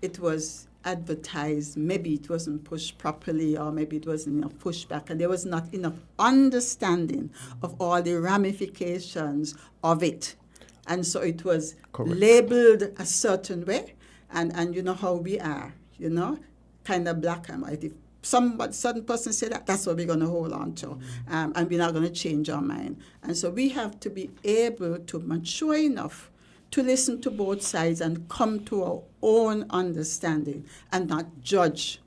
it was advertised. Maybe it wasn't pushed properly, or maybe it wasn't enough pushback, and there was not enough understanding of all the ramifications of it. And so it was labeled a certain way, and you know how we are, kind of black and white. If certain person say that, that's what we're going to hold on to, and we're not going to change our mind. And so we have to be able to mature enough to listen to both sides and come to our own understanding and not judge,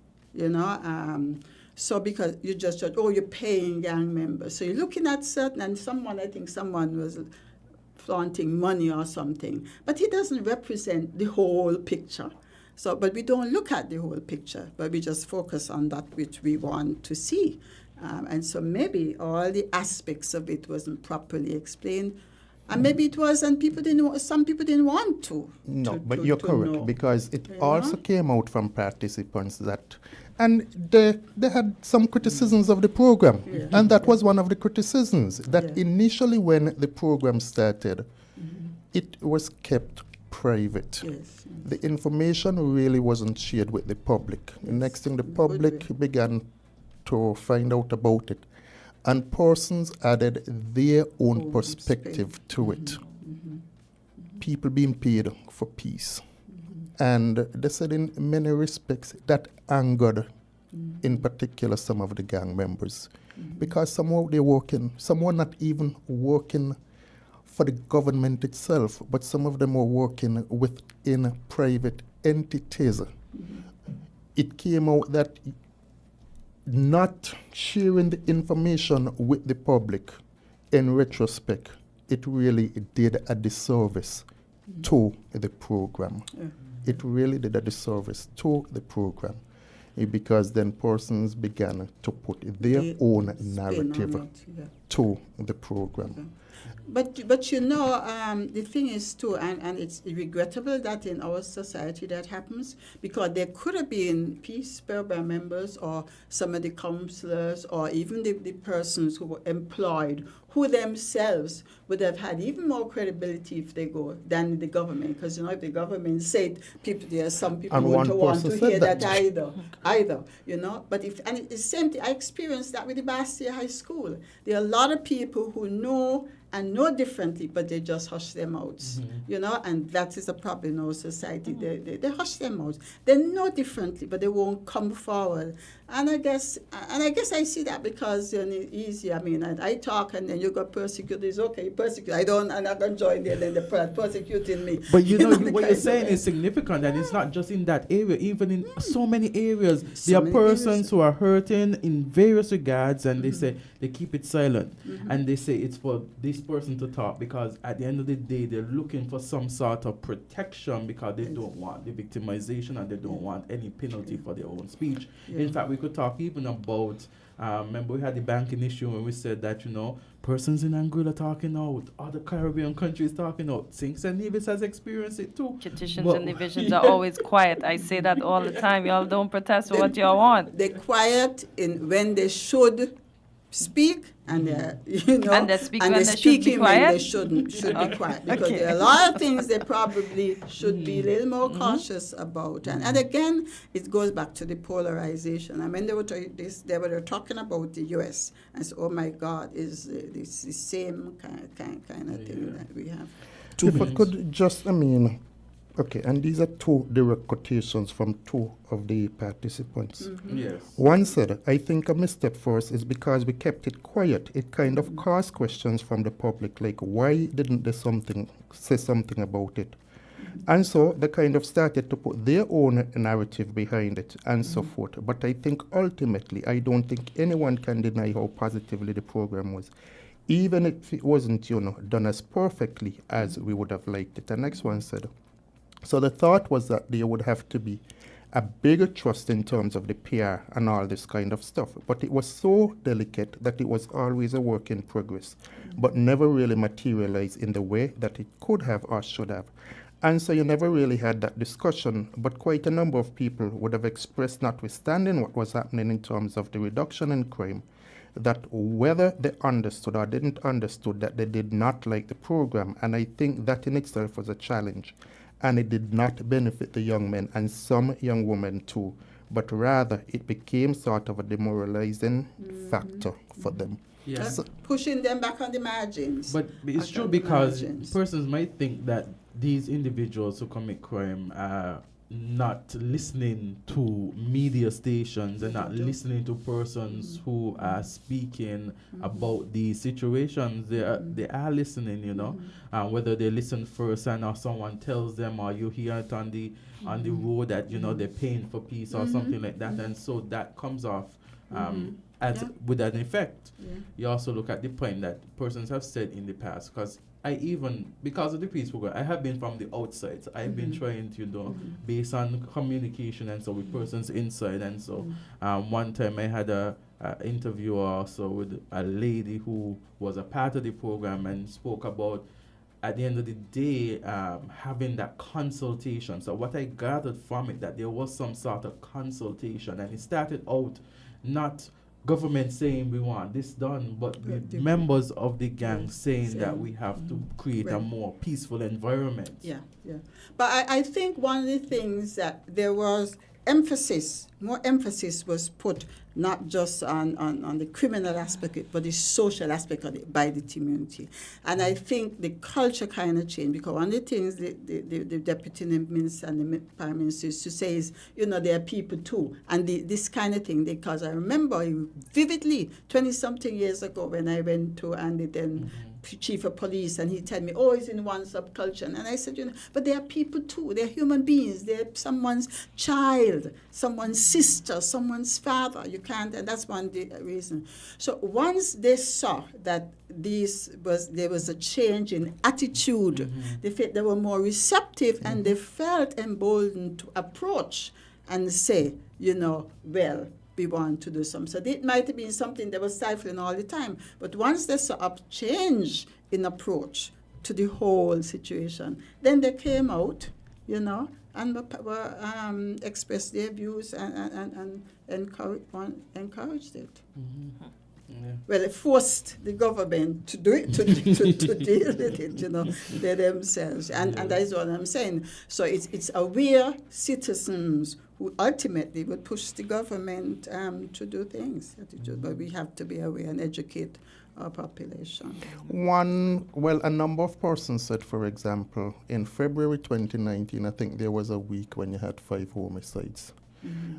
So because you just judge, you're paying gang members. So you're looking at certain, and I think someone was flaunting money or something, but he doesn't represent the whole picture. So, but we don't look at the whole picture, but we just focus on that which we want to see. And so maybe all the aspects of it wasn't properly explained. And maybe it was, and some people didn't want to. No, but you're correct, know. Because it also came out from participants that, and they had some criticisms of the program. And that was one of the criticisms, that initially when the program started, it was kept private. The information really wasn't shared with the public. The next thing, the public began to find out about it. And persons added their own perspective to it. People being paid for peace. And they said in many respects that angered, in particular, some of the gang members. Because some were not even working for the government itself, but some of them were working within private entities. It came out that not sharing the information with the public, in retrospect, it really did a disservice to the program. It really did a disservice to the program, because then persons began to put their own narrative to the program. But the thing is too, and it's regrettable that in our society that happens, because there could have been peace program members or some of the counselors or even the persons who were employed who themselves would have had even more credibility if they go than the government. Because if the government said there are some people who don't want to hear that either. But it's the same thing. I experienced that with the Bastia High School. There are a lot of people who know and know differently, but they just hush their mouths, you know, and that is a problem in our society. They hush their mouths. They know differently, but they won't come forward. And I guess I see that because it's easy. I mean, I talk and then you got persecuted. It's okay, persecute. I'm not going to join there, then they're persecuting me. But you know, what you're saying is significant, and it's not just in that area, even in so many areas. There are persons who are hurting in various regards, and they say they keep it silent, and they say it's for this person to talk, because at the end of the day, they're looking for some sort of protection, because they don't want the victimization and they don't want any penalty for their own speech. In fact, we could talk even about, remember we had the banking issue when we said that, you know, persons in Angola talking out, other Caribbean countries talking out. St. Nevis has experienced it too. Petitions and divisions are always quiet. I say that all the time. Y'all don't protest for what y'all want. They're quiet when they should speak, and they're, you know, and they're speaking when they should be Okay. quiet, because there are a lot of things they probably should be a little more cautious about. And again, it goes back to the polarization. I mean, they were talking about the U.S. and so, oh my God, is this the same kind of thing that we have? If I could just, okay, and these are two direct quotations from two of the participants. Yes. One said, I think a misstep for us is because we kept it quiet. It kind of caused questions from the public, like, why didn't they say something about it? And so they kind of started to put their own narrative behind it and so forth. But I think ultimately, I don't think anyone can deny how positively the program was, even if it wasn't, you know, done as perfectly as we would have liked it. The next one said, so the thought was that there would have to be a bigger trust in terms of the PR and all this kind of stuff. But it was so delicate that it was always a work in progress, but never really materialized in the way that it could have or should have. And so you never really had that discussion, but quite a number of people would have expressed, notwithstanding what was happening in terms of the reduction in crime, that whether they understood or didn't understood, that they did not like the program. And I think that in itself was a challenge. And it did not benefit the young men and some young women too, but rather it became sort of a demoralizing factor for them. Yeah. So pushing them back on the margins. But it's true, because persons might think that these individuals who commit crime are not listening to media stations and not listening to persons who are speaking about these situations. They are listening, you know, whether they listen first and or someone tells them, or you hear it on the road that, you know, they're paying for peace or something like that, and so that comes off with an effect. You also look at the point that persons have said in the past, because because of the peace program, I have been from the outside. So I've been trying to, you know, based on communication and so with persons inside. And so one time I had a interview also with a lady who was a part of the program and spoke about, at the end of the day, having that consultation. So what I gathered from it, that there was some sort of consultation, and it started out not government saying we want this done, but the members of the gang saying that we have to create a more peaceful environment. Yeah. But I think one of the things that there was more emphasis was put not just on the criminal aspect, but the social aspect of it by the community. And I think the culture kind of changed, because one of the things the deputy minister and the prime minister used to say is, you know, there are people too. And this kind of thing, because I remember vividly 20-something years ago when I went to Andy then chief of police, and he told me, oh, it's in one subculture. And I said, you know, but they are people too. They're human beings. They're someone's child, someone's sister, someone's father. You can't, and that's one reason. So once they saw that there was a change in attitude, they were more receptive, and they felt emboldened to approach and say, you know, well, we want to do something. So it might have been something they were stifling all the time. But once they saw a change in approach to the whole situation, then they came out, you know, and were expressed their views and encouraged it. Well, it forced the government to do it, to deal with it, you know, they themselves. And that is what I'm saying. So it's aware citizens who ultimately would push the government to do things. But we have to be aware and educate our population? A number of persons said, for example, in February 2019, I think there was a week when you had 5 homicides.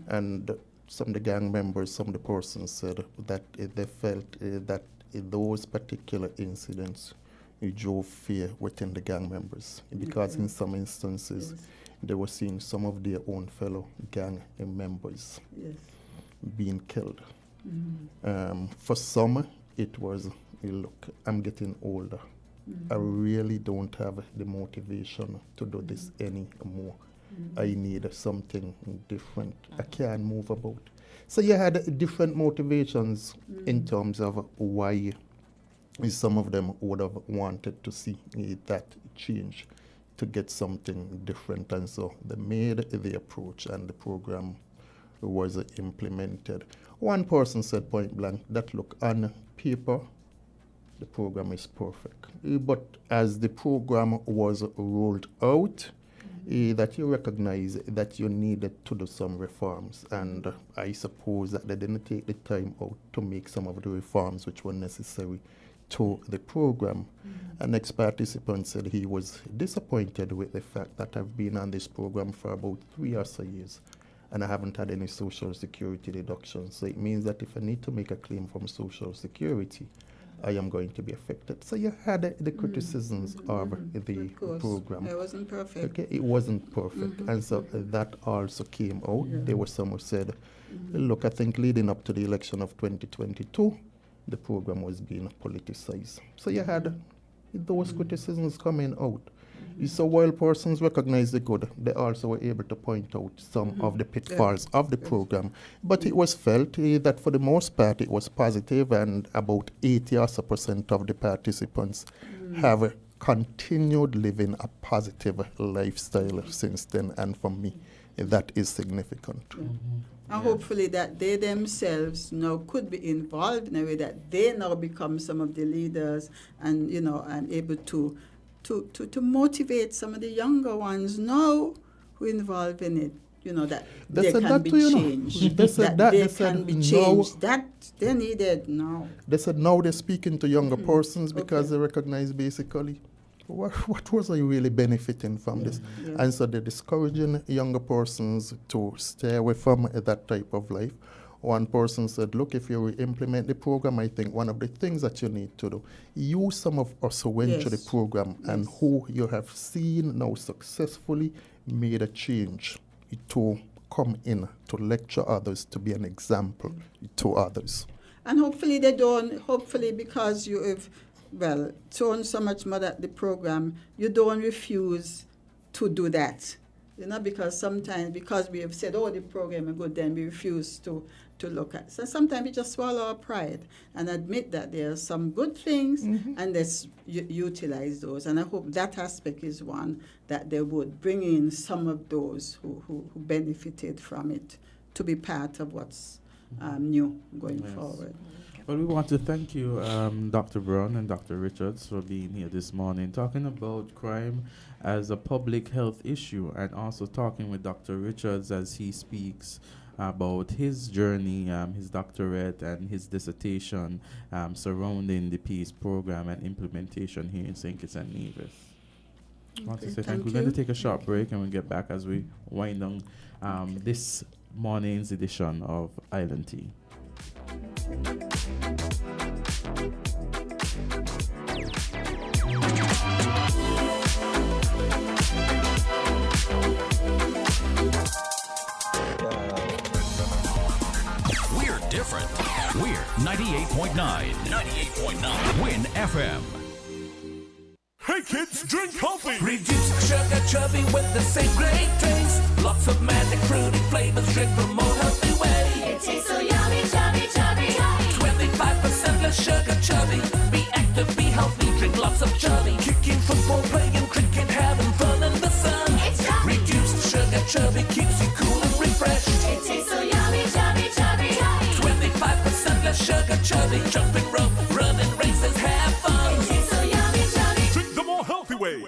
And some of the gang members, some of the persons said that they felt that in those particular incidents, it drove fear within the gang members. Because in some instances, they were seeing some of their own fellow gang members being killed. For some, it was, look, I'm getting older. I really don't have the motivation to do this anymore. I need something different. I can't move about. So you had different motivations in terms of why some of them would have wanted to see that change, to get something different. And so they made the approach and the program was implemented. One person said point blank that, look, on paper, the program is perfect. But as the program was rolled out, that you recognize that you needed to do some reforms. And I suppose that they didn't take the time out to make some of the reforms which were necessary to the program. An next participant said he was disappointed with the fact that I've been on this program for about 3 or so years and I haven't had any social security deductions. So it means that if I need to make a claim from social security, I am going to be affected. So you had the criticisms of the program. It wasn't perfect. Okay, it wasn't perfect. And so that also came out. There were some who said, look, I think leading up to the election of 2022, the program was being politicized. So you had those criticisms coming out. So while persons recognize the good, they also were able to point out some of the pitfalls of the program. But it was felt that for the most part it was positive, and about 80% of the participants have continued living a positive lifestyle since then. And for me, that is significant. And hopefully that they themselves now could be involved in a way that they now become some of the leaders and, you know, and able to motivate some of the younger ones now who are involved in it, you know, that they can be changed. They can be changed. That they needed now. They said now they're speaking to younger persons because they recognize basically what was I really benefiting from this? And so they're discouraging younger persons to stay away from that type of life. One person said, look, if you implement the program, I think one of the things that you need to do, use some of us who went to the program and who you have seen now successfully made a change to come in, to lecture others, to be an example to others. And hopefully they don't, hopefully because you have, thrown so much mud at the program, you don't refuse to do that. You know, because sometimes, because we have said, oh, the program is good, then we refuse to look at. So sometimes we just swallow our pride and admit that there are some good things and let's utilize those. And I hope that aspect is one that they would bring in some of those who benefited from it to be part of what's new going forward. Well, we want to thank you, Dr. Brown and Dr. Richards, for being here this morning, talking about crime as a public health issue, and also talking with Dr. Richards as he speaks about his journey, his doctorate and his dissertation surrounding the peace program and implementation here in St. Kitts and Nevis. I want to say thank you. We're going to take a short break and we'll get back as we wind down this morning's edition of Island Tea. We're different. We're 98.9. 98.9. Win FM. Hey kids, drink healthy. Reduce sugar chubby with the same great taste. Lots of magic fruity flavors. Drink the more healthy way. It tastes so yummy, chubby, chubby. 25% less sugar chubby. Be active, be healthy. Drink lots of chubby. Kicking football, playing cricket, having fun in the sun. It's chubby. Reduced sugar chubby keeps you cool and refreshed. It tastes so yummy, chubby, chubby. 25% less sugar chubby. Jumping rope, running races, have fun. It tastes so yummy, chubby. Drink the more healthy way.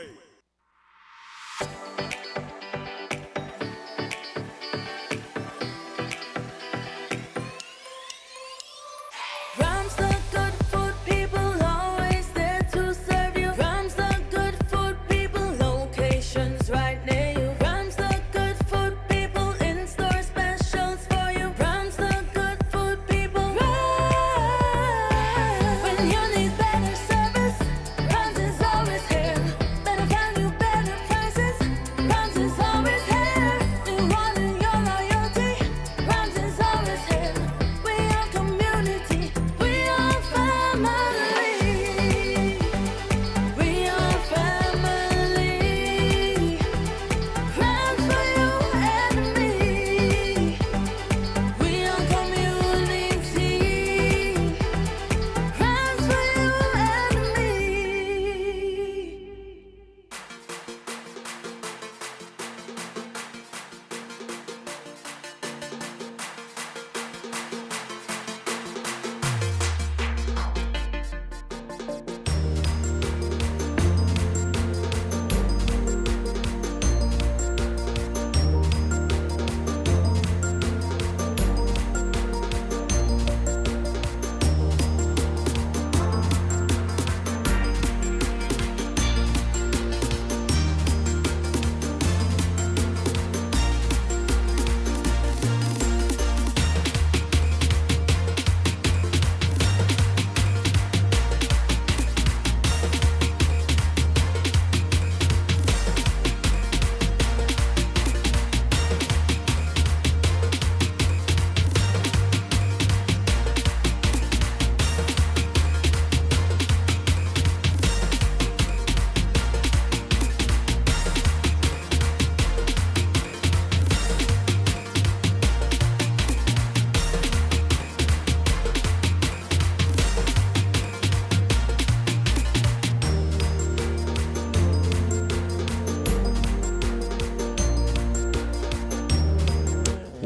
Rhymes the good food people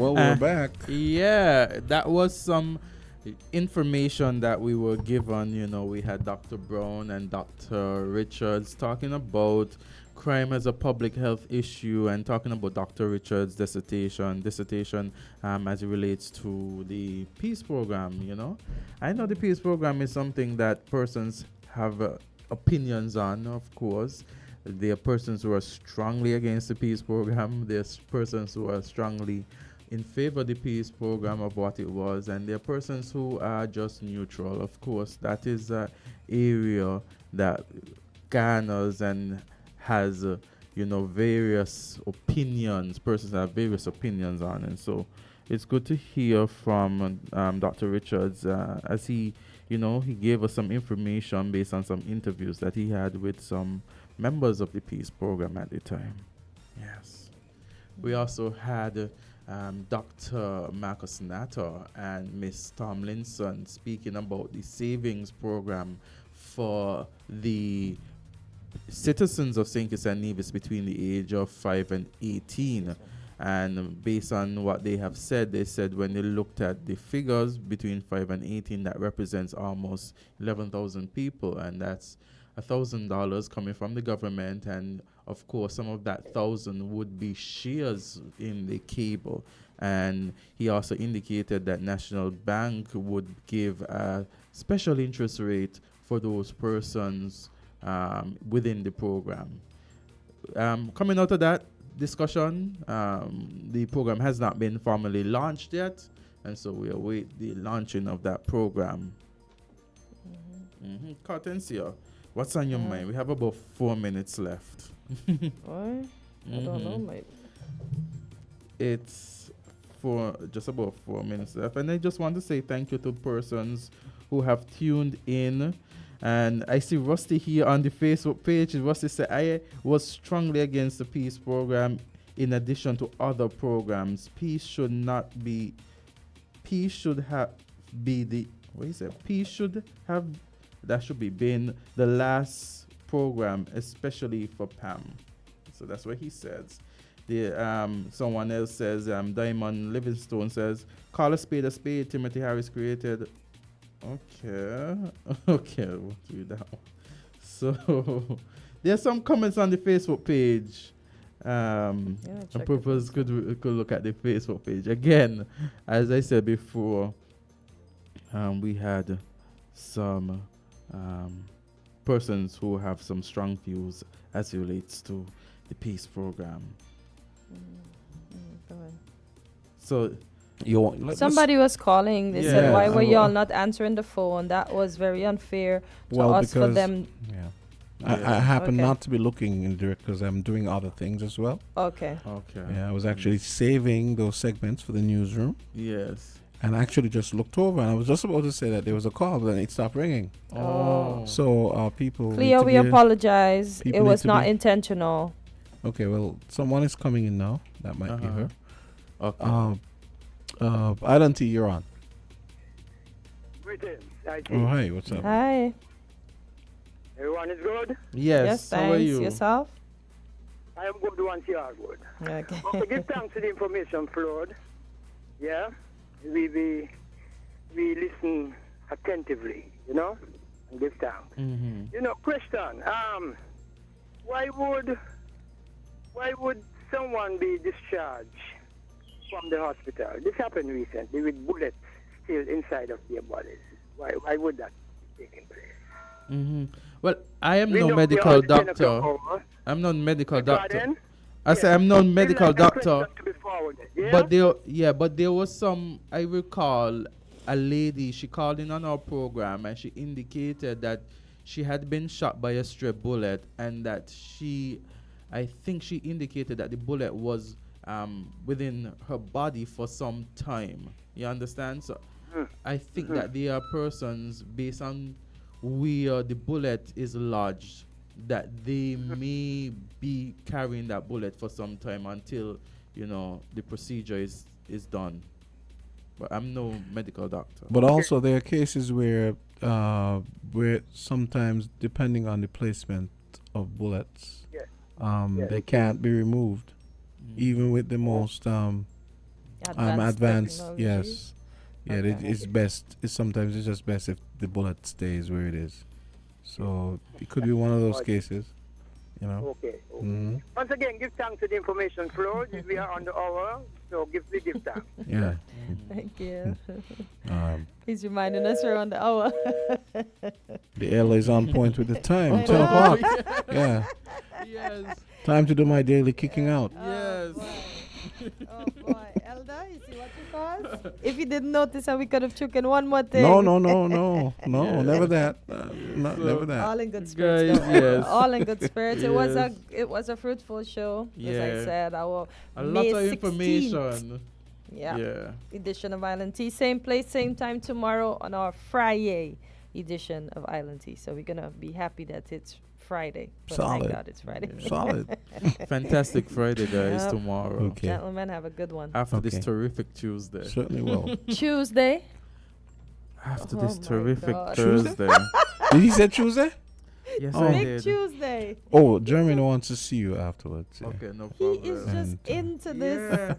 Well, we're back. Yeah, that was some information that we were given. You know, we had Dr. Brown and Dr. Richards talking about crime as a public health issue and talking about Dr. Richards' dissertation as it relates to the peace program. You know, I know the peace program is something that persons have opinions on, of course. There are persons who are strongly against the peace program. There's persons who are strongly in favor of the peace program of what it was, and there are persons who are just neutral. Of course, that is an area that garners and has, various opinions. Persons have various opinions on, and so it's good to hear from Dr. Richards as he gave us some information based on some interviews that he had with some members of the peace program at the time. Yes. We also had Dr. Marcus Natter and Miss Tomlinson speaking about the savings program for the citizens of St. Kitts and Nevis between the age of 5 and 18. And based on what they have said, they said when they looked at the figures between 5 and 18, that represents almost 11,000 people, and that's $1,000 coming from the government, and of course some of that 1,000 would be shares in the cable. And he also indicated that National Bank would give a special interest rate for those persons within the program. Coming out of that discussion, the program has not been formally launched yet, and so we await the launching of that program. Kortensia, what's on your mind? We have about 4 minutes left. Why? I don't know, mate. It's just about 4 minutes left, and I just want to say thank you to persons who have tuned in. And I see Rusty here on the Facebook page. Rusty said, I was strongly against the peace program in addition to other programs. Peace should have been the last program, especially for PAM. So that's what he says. Someone else says, Diamond Livingstone says, call a spade, Timothy Harris created. Okay, we'll do that one. So, there's some comments on the Facebook page. And purpose could look at the Facebook page. Again, as I said before, we had some persons who have some strong views as it relates to the peace program. Go ahead. So, somebody was calling. They said, why were y'all not answering the phone? That was very unfair to us for them. I happen not to be looking in direct because I'm doing other things as well. Okay. Yeah, I was actually saving those segments for the newsroom. Yes. And I actually just looked over and I was just about to say that there was a call, but then it stopped ringing. Oh. So people. Cleo, we apologize. It was not intentional. Okay, well, someone is coming in now. That might be her. Okay. Identity, you're on. Greetings. Oh, hi, what's up? Hi. Everyone is good? Yes, thanks. how are you? Yourself? I am good once you are good. Okay. But to give thanks to the information flowed, yeah, we listen attentively, and give thanks. Question, why would someone be discharged from the hospital? This happened recently with bullets still inside of their bodies. Why would that be taking place? Well, I am no medical doctor. I'm not medical doctor. I say I'm not medical doctor. But there was some. I recall a lady. She called in on our program and she indicated that she had been shot by a stray bullet and that I think she indicated that the bullet was within her body for some time. You understand? So I think that there are persons based on where the bullet is lodged that they may be carrying that bullet for some time until the procedure is done. But I'm no medical doctor. But also there are cases where sometimes depending on the placement of bullets, they can't be removed, even with the most advanced. technology. Yes. Yeah, it's best. Sometimes it's just best if the bullet stays where it is. So it could be one of those cases. You know. Okay. Mhm. Once again, give thanks to the information flow. We are on the hour, so give thanks. Yeah. Thank you. He's He's reminding us we're on the hour. The L is on point with the time. I 10 know. o'clock. Yeah. Yes. Time to do my daily kicking out. Yes. Oh boy, Elder, you see what you caused? If you didn't notice, how we could have taken one more thing. No, never that. Never that. All in good spirits. Guys, though. yes. All in good spirits. Yes. It was a fruitful show. As Yeah. I said, our A May lot of 16th, information. Yeah. Edition of Island Tea. Same place, same time tomorrow on our Friday edition of Island Tea. So we're gonna be happy that it's Friday. But Solid. Thank God it's Friday. Solid. Fantastic Friday, guys, Yep. tomorrow. Okay. Gentlemen, have a good one. After this Okay. terrific Tuesday. Certainly will. Tuesday. After Oh this my terrific God. Thursday. Did he say Tuesday? Yes, Oh. I Big did. Tuesday. Oh, Jeremy wants to see you afterwards. Yeah. Okay, no He problem. is just into this,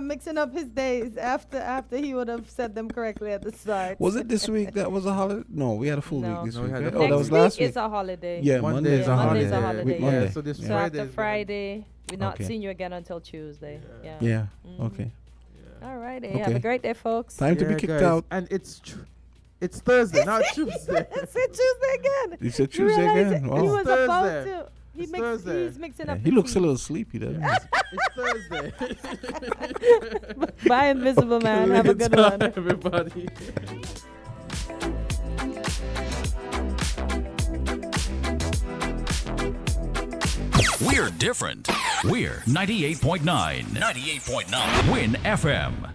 mixing up his days after he would have said them correctly at the start. Was it this week that was a holiday? No, we had a full No. week this No, we week. had right? a Oh, that Next was last week week. is a holiday. Yeah, Monday Monday's is a a holiday. Monday's a holiday. Week Yeah, Monday. so this So Friday after is Friday, we're not Okay. seeing you again until Tuesday. Yeah. Yeah. Mhm. Okay. All righty. Okay. Have a great day, folks. Time to be kicked guys, out. And it's Thursday, not Tuesday. It's Tuesday again. You said You Tuesday realize again? it? Wow. He was about Thursday. to. It's Thursday. He's mixing Yeah, up. he the looks a tea. little sleepy, doesn't he? It's Thursday. Bye, Invisible Man. Have a good one. Everybody. We're different. We're 98.9. 98.9. Win FM.